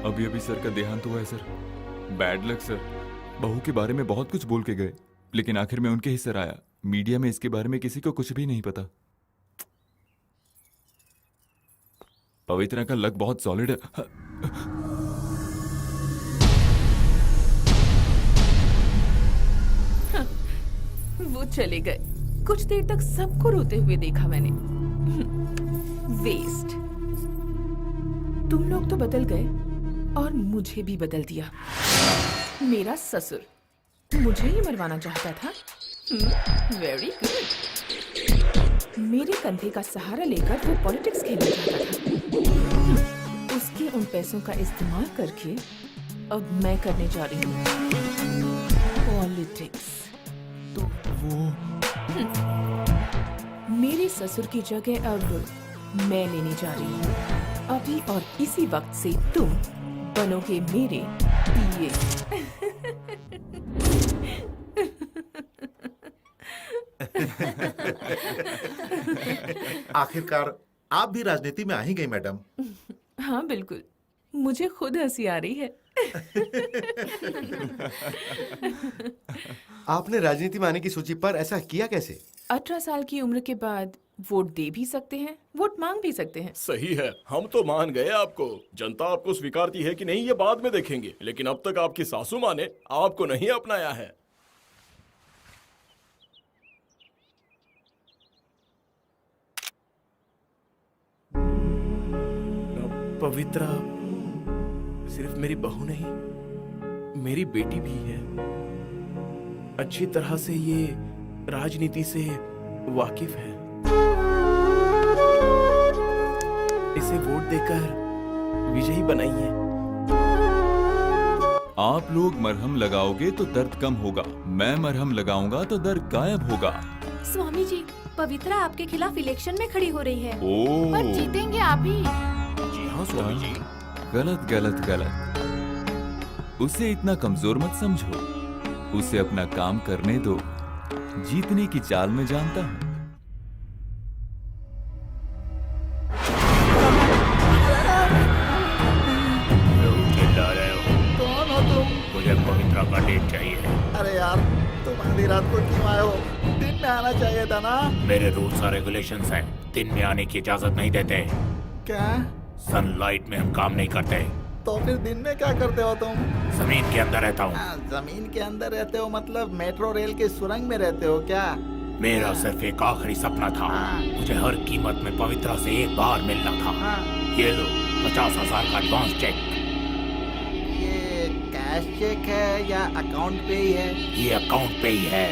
अभी अभी सर का देहांत हुआ है सर। Bad luck sir. बहू के बारे में बहुत कुछ बोल के गए, लेकिन आखिर में उनके ही सर आया। मीडिया में इसके बारे में किसी को कुछ भी नहीं पता। पवित्रा का लक बहुत सॉलिड है। वो चले गए। कुछ देर तक सबको रोते हुए देखा मैंने। वेस्ट। तुम लोग तो बदल गए और मुझे भी बदल दिया। मेरा ससुर मुझे ही मरवाना चाहता था। Very good. मेरे कंधे का सहारा लेकर वो पॉलिटिक्स खेलना चाहता था। उसके उन पैसों का इस्तेमाल करके अब मैं करने जा रही हूँ पॉलिटिक्स। तो वो मेरे ससुर की जगह अब मैं लेने जा रही हूँ। अभी और इसी वक्त से तुम बनोगे मेरे पीए। आखिरकार आप भी राजनीति में आ ही गई मैडम। हाँ बिल्कुल, मुझे खुद हंसी आ रही है। आपने राजनीति में आने की सूची पर ऐसा किया कैसे? 18 साल की उम्र के बाद वोट दे भी सकते हैं, वोट मांग भी सकते हैं। सही है, हम तो मान गए आपको। जनता आपको स्वीकारती है कि नहीं ये बाद में देखेंगे, लेकिन अब तक आपकी सासू माँ ने आपको नहीं अपनाया है। पवित्रा सिर्फ मेरी बहू नहीं, मेरी बेटी भी है। अच्छी तरह से ये राजनीति से वाकिफ है। इसे वोट देकर विजयी बनाइए। आप लोग मरहम लगाओगे तो दर्द कम होगा, मैं मरहम लगाऊंगा तो दर्द गायब होगा। स्वामी जी, पवित्रा आपके खिलाफ इलेक्शन में खड़ी हो रही है। ओह। पर जीतेंगे आप ही। जी हाँ स्वामी जी। गलत गलत गलत। उसे इतना कमजोर मत समझो, उसे अपना काम करने दो। जीतने की चाल में जानता हूँ। चिल्ला रहे हो? कौन हो तुम? मुझे पवित्रा का डेट चाहिए। अरे यार, तुम आधी रात को क्यों आए हो? दिन में आना चाहिए था ना। मेरे रूल्स और रेगुलेशंस हैं, दिन में आने की इजाजत नहीं देते। क्या? सनलाइट में हम काम नहीं करते। तो फिर दिन में क्या करते हो तुम? जमीन के अंदर रहता हूँ। जमीन के अंदर रहते हो मतलब मेट्रो रेल के सुरंग में रहते हो क्या? मेरा सिर्फ एक आखिरी सपना था। मुझे हर कीमत में पवित्रा से एक बार मिलना था। ये लो 50,000 का एडवांस चेक। ये कैश चेक है या अकाउंट पे ही है? ये अकाउंट पे ही है।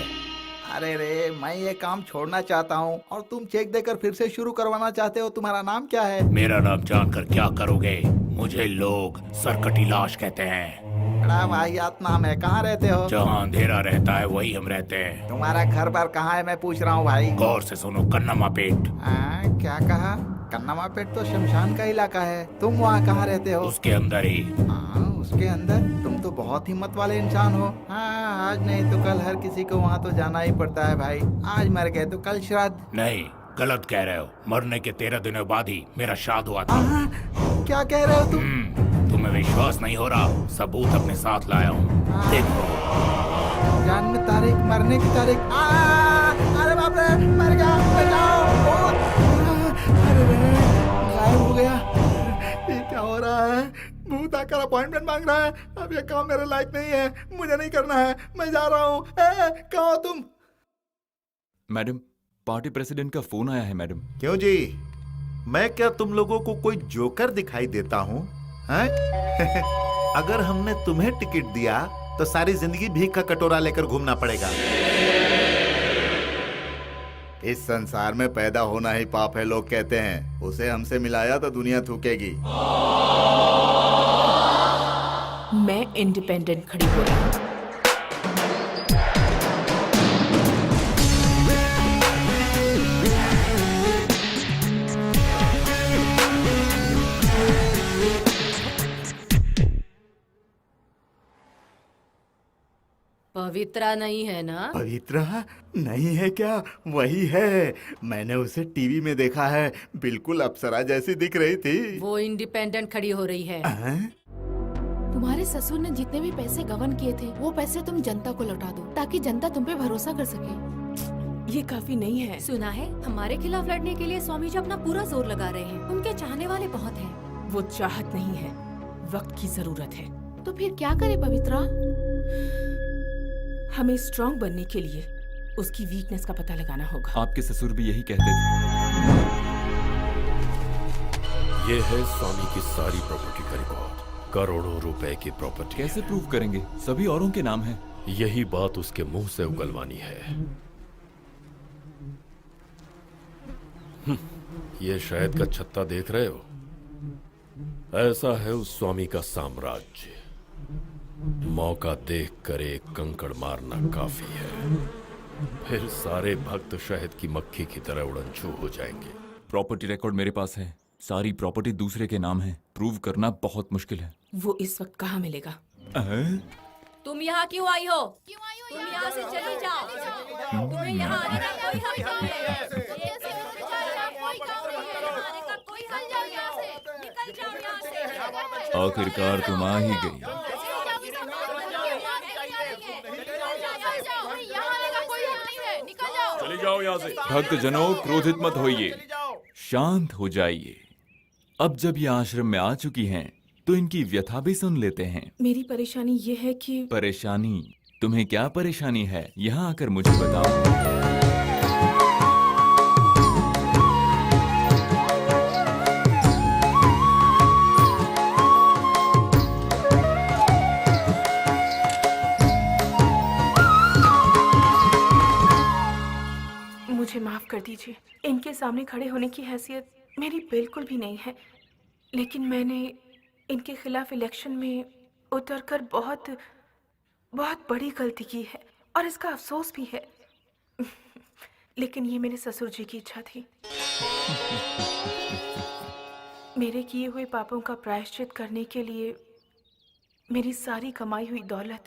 अरे रे, मैं ये काम छोड़ना चाहता हूँ और तुम चेक देकर फिर से शुरू करवाना चाहते हो। तुम्हारा नाम क्या है? मेरा नाम जानकर क्या करोगे? मुझे लोग सरकटी लाश कहते हैं। बड़ा वाहियात नाम है। कहाँ रहते हो? जहाँ अंधेरा रहता है वही हम रहते हैं। तुम्हारा घर बार कहाँ है मैं पूछ रहा हूँ भाई। गौर से सुनो, कन्नम्मा पेट। क्या कहा? कन्नम्मा पेट तो शमशान का इलाका है। तुम वहाँ कहाँ रहते हो? उसके अंदर ही। उसके अंदर? तुम तो बहुत हिम्मत वाले इंसान हो। हाँ, आज नहीं तो कल हर किसी को वहाँ तो जाना ही पड़ता है भाई। आज मर गए तो कल श्राद्ध। नहीं, गलत कह रहे हो। मरने के 13 दिनों बाद ही मेरा श्राद्ध हुआ था। क्या कह रहे हो तुम? तुम्हें विश्वास नहीं हो रहा, सबूत अपने साथ लाया हूँ, देखो। जन्म तारीख, मरने की तारीख। अरे बाप रे, मर गया, बचाओ, भूत। अरे रे, गायब हो गया। ये क्या हो रहा है? भूत आकर अपॉइंटमेंट मांग रहा है। अब ये काम मेरे लायक नहीं है, मुझे नहीं करना है, मैं जा रहा हूँ। कहाँ हो तुम? मैडम, पार्टी प्रेसिडेंट का फोन आया है मैडम। क्यों जी? मैं क्या तुम लोगों को कोई जोकर दिखाई देता हूँ? अगर हमने तुम्हें टिकट दिया तो सारी जिंदगी भीख का कटोरा लेकर घूमना पड़ेगा। इस संसार में पैदा होना ही पाप है, लोग कहते हैं। उसे हमसे मिलाया तो दुनिया थूकेगी। मैं इंडिपेंडेंट खड़ी हो रही हूँ। पवित्रा नहीं है ना? पवित्रा नहीं है क्या? वही है, मैंने उसे टीवी में देखा है, बिल्कुल अप्सरा जैसी दिख रही थी। वो इंडिपेंडेंट खड़ी हो रही है। तुम्हारे ससुर ने जितने भी पैसे गबन किए थे वो पैसे तुम जनता को लौटा दो ताकि जनता तुम पे भरोसा कर सके। ये काफी नहीं है। सुना है हमारे खिलाफ लड़ने के लिए स्वामी जी अपना पूरा जोर लगा रहे हैं। उनके चाहने वाले बहुत हैं। वो चाहत नहीं है, वक्त की जरूरत है। तो फिर क्या करे पवित्रा? हमें स्ट्रांग बनने के लिए उसकी वीकनेस का पता लगाना होगा। आपके ससुर भी यही कहते थे। ये है स्वामी की सारी प्रॉपर्टी का रिकॉर्ड, करोड़ों रुपए की प्रॉपर्टी। कैसे प्रूव करेंगे? सभी औरों के नाम है। यही बात उसके मुंह से उगलवानी है। ये शहद का छत्ता देख रहे हो? ऐसा है उस स्वामी का साम्राज्य। मौका देखकर एक कंकड़ मारना काफी है, फिर सारे भक्त शहद की मक्खी की तरह उड़नछू हो जाएंगे। प्रॉपर्टी रिकॉर्ड मेरे पास है। सारी प्रॉपर्टी दूसरे के नाम है। प्रूव करना बहुत मुश्किल है। वो इस वक्त कहाँ मिलेगा? तुम यहाँ क्यों आई हो? तुम यहाँ से चली जाओ। तुम्हें यहाँ आने का कोई हक नहीं है। कोई हल जाओ यहाँ से, निकल जाओ यहाँ से। आखिरकार तुम आ ही गई। चली जाओ यहाँ से। भक्त जनों, क्रोधित मत होइए, शांत हो जाइए। अब जब ये आश्रम में आ चुकी हैं, तो इनकी व्यथा भी सुन लेते हैं। मेरी परेशानी ये है कि परेशानी? तुम्हें क्या परेशानी है? यहाँ आकर मुझे बताओ। मुझे माफ कर दीजिए। इनके सामने खड़े होने की हैसियत मेरी बिल्कुल भी नहीं है, लेकिन मैंने इनके खिलाफ इलेक्शन में उतरकर बहुत बड़ी गलती की है और इसका अफसोस भी है। लेकिन ये मेरे ससुर जी की इच्छा थी। मेरे किए हुए पापों का प्रायश्चित करने के लिए मेरी सारी कमाई हुई दौलत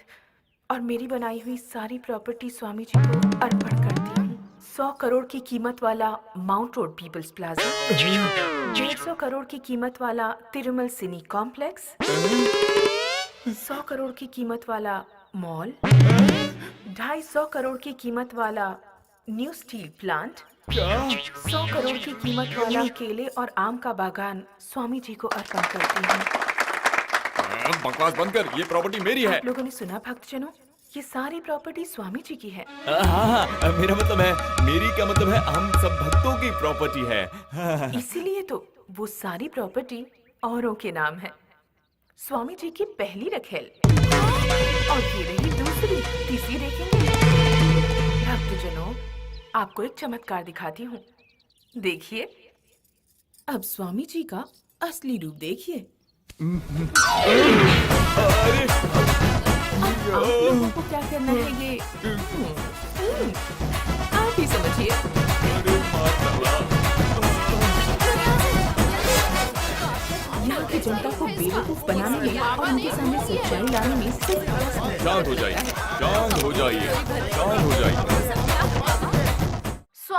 और मेरी बनाई हुई सारी प्रॉपर्टी स्वामी जी को अर्पण करती हूँ। 100 करोड़ की कीमत वाला Mount Road People's Plaza, 150 crore की कीमत वाला तिरुमल सिनी कॉम्प्लेक्स, 100 करोड़ की कीमत वाला मॉल, 250 करोड़ की कीमत वाला न्यू स्टील प्लांट, 100 करोड़ की कीमत वाला केले और आम का बागान स्वामी जी को अर्पण करती हूँ। बकवास बंद कर, ये प्रॉपर्टी मेरी है। आप लोगों ने सुना भक्तजनों, ये सारी प्रॉपर्टी स्वामी जी की है। हाँ, मेरा मतलब है, मेरी का मतलब है हम सब भक्तों की प्रॉपर्टी है। इसीलिए तो वो सारी प्रॉपर्टी औरों के नाम है। स्वामी जी की पहली रखेल और ये रही दूसरी, तीसरी देखेंगे। भक्तजनों, आपको एक चमत्कार दिखाती हूँ। देखिए, अब स्वामी जी का असली रूप देखिए। आप लोगों को क्या करना है ये आप ही समझिए। यहाँ की जनता को बेवकूफ बनाने में और उनके सामने सच्चाई लाने में शांत हो जाइए, शांत हो जाइए, शांत हो जाइए।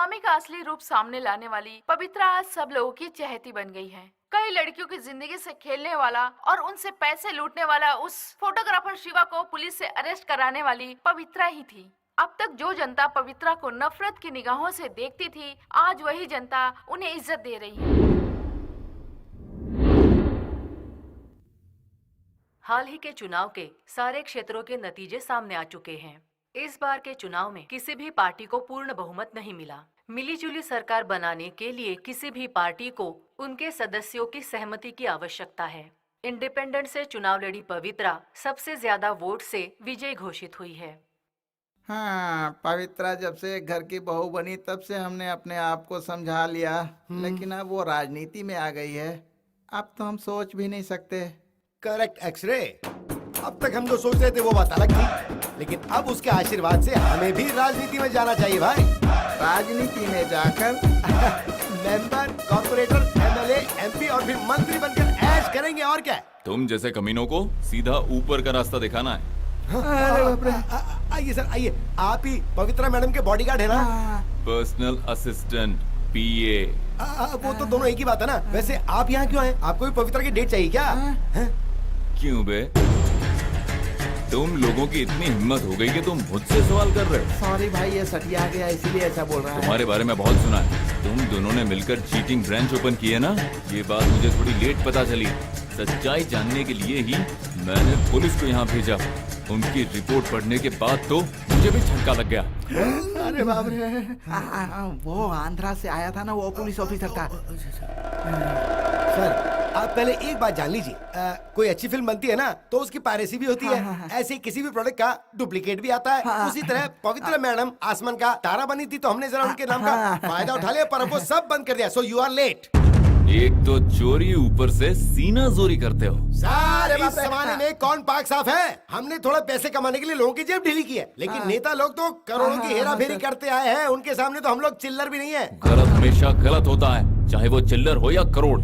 स्वामी का असली रूप सामने लाने वाली पवित्रा आज सब लोगों की चहेती बन गई है। कई लड़कियों की जिंदगी से खेलने वाला और उनसे पैसे लूटने वाला उस फोटोग्राफर शिवा को पुलिस से अरेस्ट कराने वाली पवित्रा ही थी। अब तक जो जनता पवित्रा को नफरत की निगाहों से देखती थी, आज वही जनता उन्हें इज्जत दे रही है। हाल ही के चुनाव के सारे क्षेत्रों के नतीजे सामने आ चुके हैं। इस बार के चुनाव में किसी भी पार्टी को पूर्ण बहुमत नहीं मिला। मिलीजुली सरकार बनाने के लिए किसी भी पार्टी को उनके सदस्यों की सहमति की आवश्यकता है। इंडिपेंडेंट से चुनाव लड़ी पवित्रा सबसे ज्यादा वोट से विजयी घोषित हुई है। हाँ, पवित्रा जब से घर की बहू बनी तब से हमने अपने आप को समझा लिया, लेकिन अब वो राजनीति में आ गई है। अब तो हम सोच भी नहीं सकते। Correct x ray. अब तक हम जो सोच रहे थे वो बात अलग थी, लेकिन अब उसके आशीर्वाद से हमें भी राजनीति में जाना चाहिए भाई। राजनीति में जाकर मेंबर, कॉर्पोरेटर, एमएलए, एमपी और फिर मंत्री बनकर ऐश करेंगे और क्या। तुम जैसे कमीनों को सीधा ऊपर का रास्ता दिखाना है। अरे बाप रे। आइए सर, आइए। आप ही पवित्रा मैडम के बॉडीगार्ड है ना? पर्सनल असिस्टेंट, पीए। वो तो दोनों एक ही बात है ना। वैसे आप यहाँ क्यों आए? आपको भी पवित्रा की डेट चाहिए क्या? क्यों बे? तुम लोगों की इतनी हिम्मत हो गई कि तुम मुझसे सवाल कर रहे हो? सॉरी भाई, ये सटिया गया इसीलिए ऐसा बोल रहा है। तुम्हारे बारे में बहुत सुना है। तुम दोनों ने मिलकर चीटिंग ब्रांच ओपन की है ना? ये बात मुझे थोड़ी लेट पता चली। सच्चाई जानने के लिए ही मैंने पुलिस को यहाँ भेजा। उनकी रिपोर्ट पढ़ने के बाद तो मुझे भी झटका लग गया। अरे बाप रे। वो आंध्रा से आया था ना, वो पुलिस ऑफिसर था। सर, आप पहले एक बात जान लीजिए, कोई अच्छी फिल्म बनती है ना तो उसकी पायरेसी भी होती है। ऐसे किसी भी प्रोडक्ट का डुप्लीकेट भी आता है। उसी तरह पवित्रा मैडम आसमान का तारा बनी थी, तो हमने जरा उनके नाम का फायदा उठा लिया, पर वो सब बंद कर दिया। So you are late. एक तो चोरी, ऊपर से सीना जोरी करते हो। सारे इस जमाने में कौन पाक साफ है? हमने थोड़े पैसे कमाने के लिए लोगों की जेब ढीली की है, लेकिन नेता लोग तो करोड़ों की हेरा फेरी करते आए हैं। उनके सामने तो हम लोग चिल्लर भी नहीं है। गलत हमेशा गलत होता है, चाहे वो चिल्लर हो या करोड़।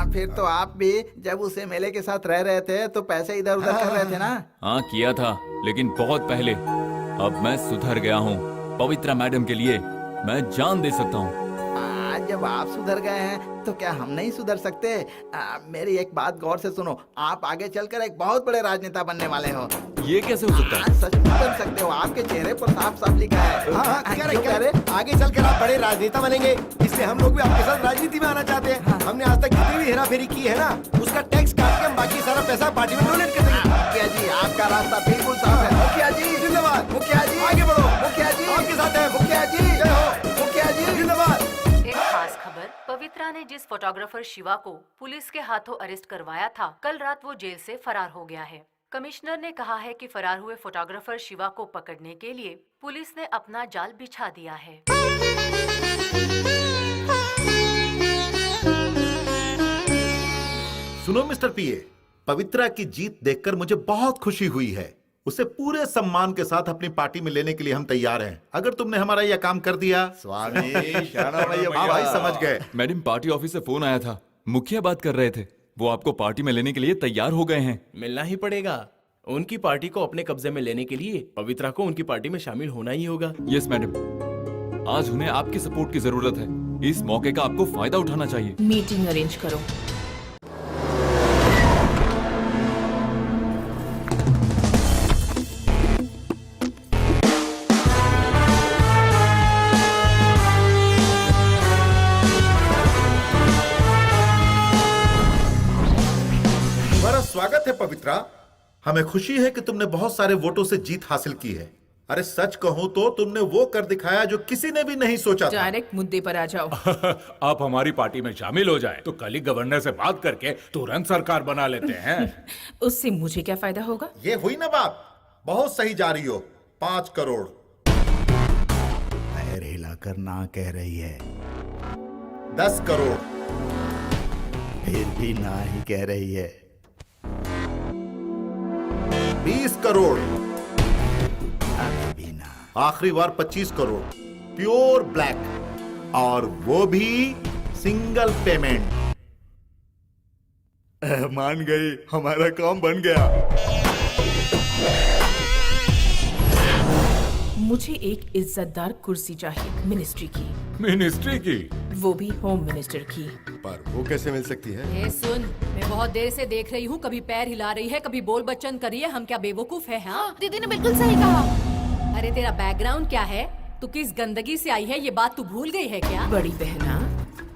फिर तो आप भी जब उस एमएलए के साथ रह रहे थे तो पैसे इधर उधर कर रहे थे ना? हाँ किया था, लेकिन बहुत पहले। अब मैं सुधर गया हूँ। पवित्रा मैडम के लिए मैं जान दे सकता हूँ। जब आप सुधर गए हैं तो क्या हम नहीं सुधर सकते? मेरी एक बात गौर से सुनो, आप आगे चलकर एक बहुत बड़े राजनेता बनने वाले हो। ये कैसे हो सकता है? सच में बन सकते हो, आपके चेहरे पर साफ साफ लिखा है। हाँ, कह रहे आगे चलकर आप बड़े राजनेता बनेंगे, इसलिए हम लोग भी आपके साथ राजनीति में आना चाहते हैं। हमने आज तक जितनी भी हेरा फेरी की है ना, उसका टैक्स काट के हम बाकी सारा पैसा पार्टी में डोनेट कर देंगे। मुखिया जी, आपका रास्ता बिल्कुल साफ है। मुखिया जी जिंदाबाद। मुखिया जी आगे बढ़ो। मुखिया जी आपके साथ है। मुखिया जी जय हो। मुखिया जी जिंदाबाद। एक खास खबर, पवित्रा ने जिस फोटोग्राफर शिवा को पुलिस के हाथों अरेस्ट करवाया था, कल रात वो जेल से फरार हो गया है। कमिश्नर ने कहा है कि फरार हुए फोटोग्राफर शिवा को पकड़ने के लिए पुलिस ने अपना जाल बिछा दिया है। सुनो मिस्टर पीए, पवित्रा की जीत देखकर मुझे बहुत खुशी हुई है। उसे पूरे सम्मान के साथ अपनी पार्टी में लेने के लिए हम तैयार हैं। अगर तुमने हमारा यह काम कर दिया। स्वामी हाँ भाई, समझ गए। मैडम, पार्टी ऑफिस से फोन आया था। मुखिया बात कर रहे थे। वो आपको पार्टी में लेने के लिए तैयार हो गए हैं। मिलना ही पड़ेगा। उनकी पार्टी को अपने कब्जे में लेने के लिए पवित्रा को उनकी पार्टी में शामिल होना ही होगा। यस मैडम, आज उन्हें आपकी सपोर्ट की जरूरत है। इस मौके का आपको फायदा उठाना चाहिए। मीटिंग अरेंज करो। स्वागत है पवित्रा। हमें खुशी है कि तुमने बहुत सारे वोटों से जीत हासिल की है। अरे सच कहूं तो तुमने वो कर दिखाया जो किसी ने भी नहीं सोचा था। डायरेक्ट मुद्दे पर आ जाओ। आप हमारी पार्टी में शामिल हो जाएं, तो कल ही गवर्नर से बात करके तुरंत सरकार बना लेते हैं। उससे मुझे क्या फायदा होगा? ये हुई ना बात, बहुत सही जा रही हो। 5 करोड़। पैर हिलाकर ना कह रही है। 10 करोड़। फिर भी ना ही कह रही है। 20 करोड़। आखिरी बार 25 करोड़। प्योर ब्लैक, और वो भी सिंगल पेमेंट। मान गई, हमारा काम बन गया। मुझे एक इज्जतदार कुर्सी चाहिए मिनिस्ट्री की, मिनिस्ट्री की? वो भी होम मिनिस्टर की। पर वो कैसे मिल सकती है? ए सुन, मैं बहुत देर से देख रही हूँ, कभी पैर हिला रही है, कभी बोल बच्चन कर रही है। हम क्या बेवकूफ है? हाँ, दीदी ने बिल्कुल सही कहा। अरे तेरा बैकग्राउंड क्या है? तू किस गंदगी से आई है, ये बात तू भूल गई है क्या? बड़ी बहना,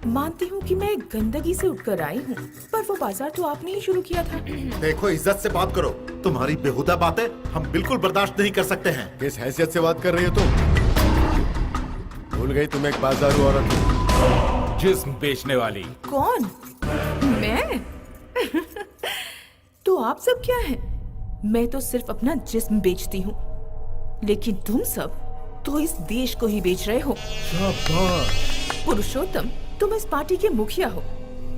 मानती हूँ कि मैं गंदगी से उठकर आई हूँ, पर वो बाजार तो आपने ही शुरू किया था। देखो, इज्जत से बात करो। तुम्हारी बेहुदा बातें हम बिल्कुल बर्दाश्त नहीं कर सकते हैं। किस हैसियत से बात कर रही हो तुम? भूल गई तुम एक बाजारू औरत हो। जिस्म बेचने वाली। कौन? मैं? तो आप सब क्या हैं? मैं तो सिर्फ अपना जिस्म बेचती हूँ, लेकिन तुम सब तो इस देश को ही बेच रहे हो। पुरुषोत्तम, तुम इस पार्टी के मुखिया हो।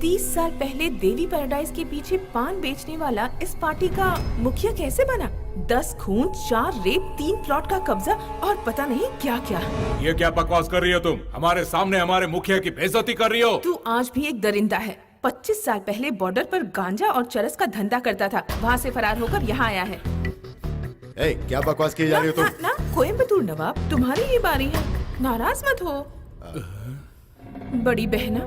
30 साल पहले देवी पैराडाइज के पीछे पान बेचने वाला इस पार्टी का मुखिया कैसे बना? 10 खून, 4 रेप, 3 प्लॉट का कब्जा और पता नहीं क्या क्या। ये क्या बकवास कर रही हो तुम? हमारे सामने हमारे मुखिया की बेइज्जती कर रही हो। तू आज भी एक दरिंदा है। 25 साल पहले बॉर्डर पर गांजा और चरस का धंधा करता था, वहाँ से फरार होकर यहाँ आया है। क्या बकवास की जा रही हो तुम? ना, कोयम्बतूर नवाब, तुम्हारी ये बारी है, नाराज मत हो। बड़ी बहना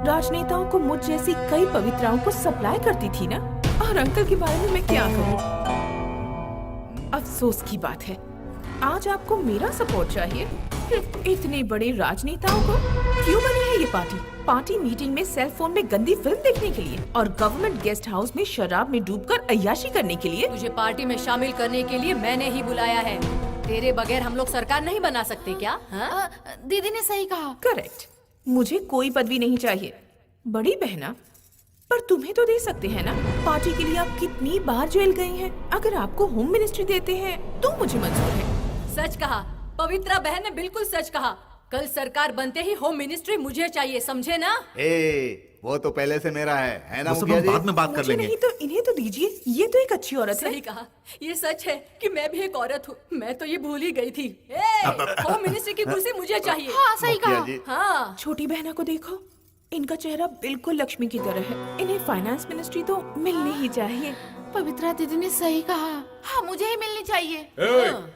राजनेताओं को मुझ जैसी कई पवित्राओं को सप्लाई करती थी ना, और अंकल के बारे में मैं क्या कहूँ। अफसोस की बात है, आज आपको मेरा सपोर्ट चाहिए। इतने बड़े राजनेताओं को क्यों बनी है ये पार्टी? पार्टी मीटिंग में सेल फोन में गंदी फिल्म देखने के लिए और गवर्नमेंट गेस्ट हाउस में शराब में डूबकर अय्याशी करने के लिए। तुझे पार्टी में शामिल करने के लिए मैंने ही बुलाया है। तेरे बगैर हम लोग सरकार नहीं बना सकते क्या? हाँ? दीदी ने सही कहा। करेक्ट, मुझे कोई पदवी नहीं चाहिए। बड़ी बहना, पर तुम्हें तो दे सकते हैं ना। पार्टी के लिए आप कितनी बार जेल गई हैं। अगर आपको होम मिनिस्ट्री देते हैं तो मुझे मंजूर है। सच कहा, पवित्रा बहन ने बिल्कुल सच कहा। कल सरकार बनते ही होम मिनिस्ट्री मुझे चाहिए, समझे ना? वो तो पहले से मेरा है ना वो सब मुखिया हम जी? बाद में बात कर मुझे लेंगे। नहीं तो इन्हें तो दीजिए, ये तो एक अच्छी औरत है। सही कहा, ये सच है कि मैं भी एक औरत हूँ। मैं तो ये भूल ही गई थी। होम मिनिस्ट्री की कुर्सी मुझे चाहिए। हाँ, सही मुखिया कहा। जी। हाँ, छोटी बहना को देखो, इनका चेहरा बिल्कुल लक्ष्मी की तरह है। इन्हें फाइनेंस मिनिस्ट्री तो मिलनी ही चाहिए। पवित्रा दीदी ने सही कहा। हाँ, मुझे ही मिलनी चाहिए।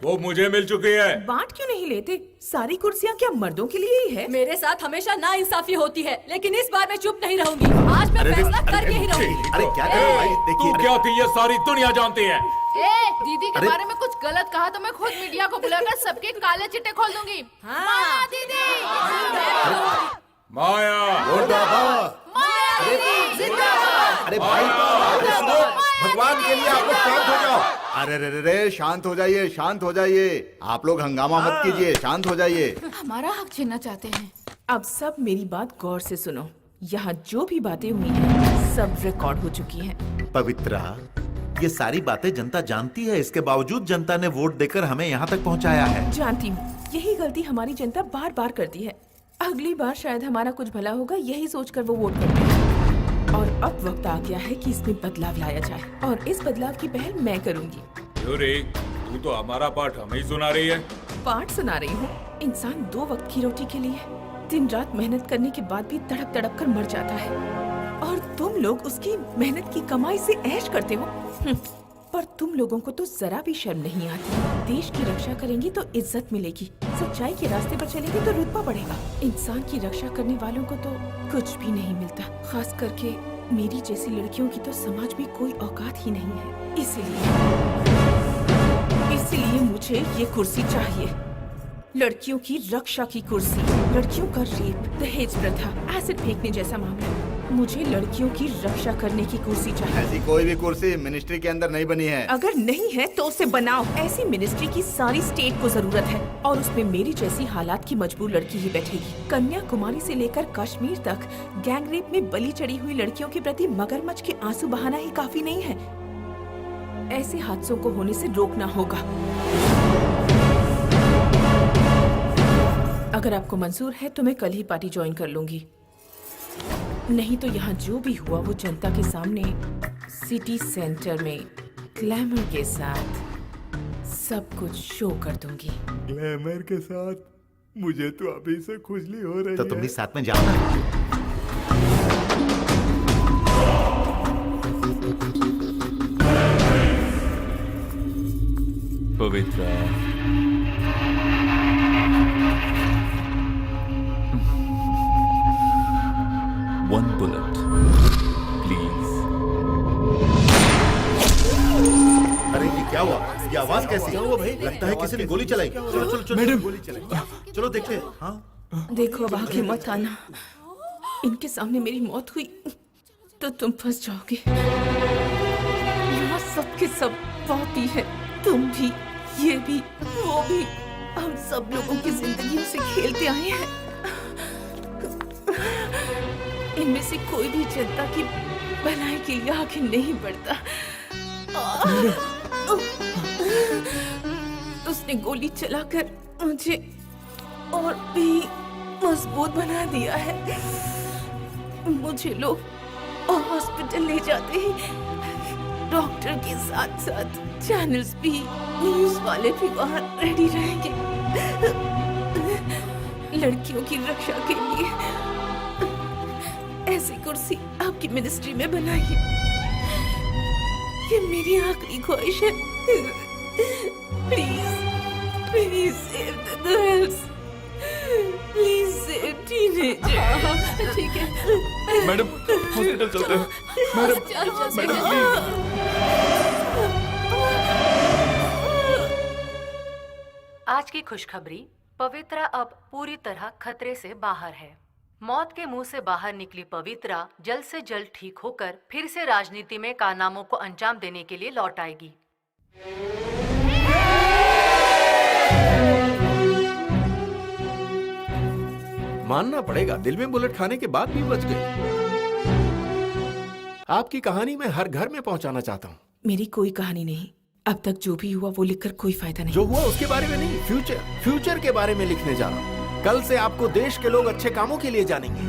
वो मुझे मिल चुकी है। बांट क्यों नहीं लेते? सारी कुर्सियाँ क्या मर्दों के लिए ही है? मेरे साथ हमेशा नाइंसाफी होती है, लेकिन इस बार मैं चुप नहीं रहूंगी। आज मैं फैसला करके ही रहूंगी। अरे क्या कर रहे हो भाई? देखिए, तू क्या थी ये सारी दुनिया जानती है। दीदी के बारे में कुछ गलत कहा तो मैं खुद मीडिया को बुलाकर सबके काले चिट्टे खोल दूंगी। माया दीदी, माया, अरे भाई, अरे सुनो, भगवान के लिए आप लोग शांत हो जाओ। अरे रे रे रे, शांत हो जाइए, शांत हो जाइए। आप लोग हंगामा मत कीजिए, शांत हो जाइए। हमारा हक छीनना चाहते हैं। अब सब मेरी बात गौर से सुनो। यहाँ जो भी बातें हुई हैं, सब रिकॉर्ड हो चुकी हैं। पवित्रा, ये सारी बातें जनता जानती है। इसके बावजूद जनता ने वोट देकर हमें यहाँ तक पहुँचाया है। जानती हूँ, यही गलती हमारी जनता बार बार करती है। अगली बार शायद हमारा कुछ भला होगा, यही सोचकर वो वोट करते हैं। और अब वक्त आ गया है कि इसमें बदलाव लाया जाए, और इस बदलाव की पहल मैं करूंगी। तू तो हमारा पाठ हमें ही सुना रही है। पाठ सुना रही हूँ? इंसान 2 वक्त की रोटी के लिए दिन रात मेहनत करने के बाद भी तड़प तड़प कर मर जाता है, और तुम लोग उसकी मेहनत की कमाई से ऐश करते हो। पर तुम लोगों को तो जरा भी शर्म नहीं आती। देश की रक्षा करेंगी तो इज्जत मिलेगी, सच्चाई के रास्ते पर चलेंगे तो रुतबा बढ़ेगा। इंसान की रक्षा करने वालों को तो कुछ भी नहीं मिलता। खास करके मेरी जैसी लड़कियों की तो समाज में कोई औकात ही नहीं है। इसीलिए मुझे ये कुर्सी चाहिए। लड़कियों की रक्षा की कुर्सी। लड़कियों का रेप, दहेज प्रथा, एसिड फेंकने जैसा मामला। मुझे लड़कियों की रक्षा करने की कुर्सी चाहिए। ऐसी कोई भी कुर्सी मिनिस्ट्री के अंदर नहीं बनी है। अगर नहीं है तो उसे बनाओ। ऐसी मिनिस्ट्री की सारी स्टेट को जरूरत है, और उसमें मेरी जैसी हालात की मजबूर लड़की ही बैठेगी। कन्याकुमारी से लेकर कश्मीर तक गैंग रेप में बलि चढ़ी हुई लड़कियों के प्रति मगरमच्छ के आंसू बहाना ही काफी नहीं है। ऐसे हादसों को होने से रोकना होगा। अगर आपको मंजूर है तो मैं कल ही पार्टी ज्वाइन कर लूंगी। नहीं तो यहाँ जो भी हुआ वो जनता के सामने सिटी सेंटर में ग्लैमर के साथ सब कुछ शो कर दूंगी। ग्लैमर के साथ? मुझे तो अभी से खुजली हो रही है। तो तुम भी साथ में जाओ ना। पवित्रा, One bullet, please. अरे ये क्या हुआ? ये आवाज कैसी? क्या हुआ भाई? लगता है किसी ने गोली चलाई। चलो चलो चलो मैडम, गोली चलाई। चलो देखते हैं। हाँ देखो अब आगे मत आना। इनके सामने मेरी मौत हुई तो तुम फंस जाओगे। यहाँ सबके सब पापी है, तुम भी, ये भी, वो भी। हम सब लोगों की जिंदगियों से खेलते आए हैं। इनमें से कोई भी जनता की भलाई के लिए आगे नहीं बढ़ता। उसने गोली चलाकर मुझे और भी मजबूत बना दिया है। मुझे लोग हॉस्पिटल ले जाते ही डॉक्टर के साथ साथ चैनल्स भी, न्यूज वाले भी वहाँ रेडी रहेंगे लड़कियों की रक्षा के लिए। ऐसी कुर्सी आपकी मिनिस्ट्री में बनाइए। ये मेरी आखिरी ख्वाहिश है। Please please save the girls, please save teenagers. ठीक है मैडम हॉस्पिटल चलते हैं। मैडम आज की खुशखबरी, पवित्रा अब पूरी तरह खतरे से बाहर है। मौत के मुंह से बाहर निकली पवित्रा जल्द से जल्द ठीक होकर फिर से राजनीति में कारनामों को अंजाम देने के लिए लौट आएगी। मानना पड़ेगा, दिल में बुलेट खाने के बाद भी बच गई। आपकी कहानी मैं हर घर में पहुंचाना चाहता हूँ। मेरी कोई कहानी नहीं। अब तक जो भी हुआ वो लिखकर कोई फायदा नहीं। जो हुआ उसके बारे में नहीं, फ्यूचर के बारे में लिखने जा रहा हूँ। कल से आपको देश के लोग अच्छे कामों के लिए जानेंगे।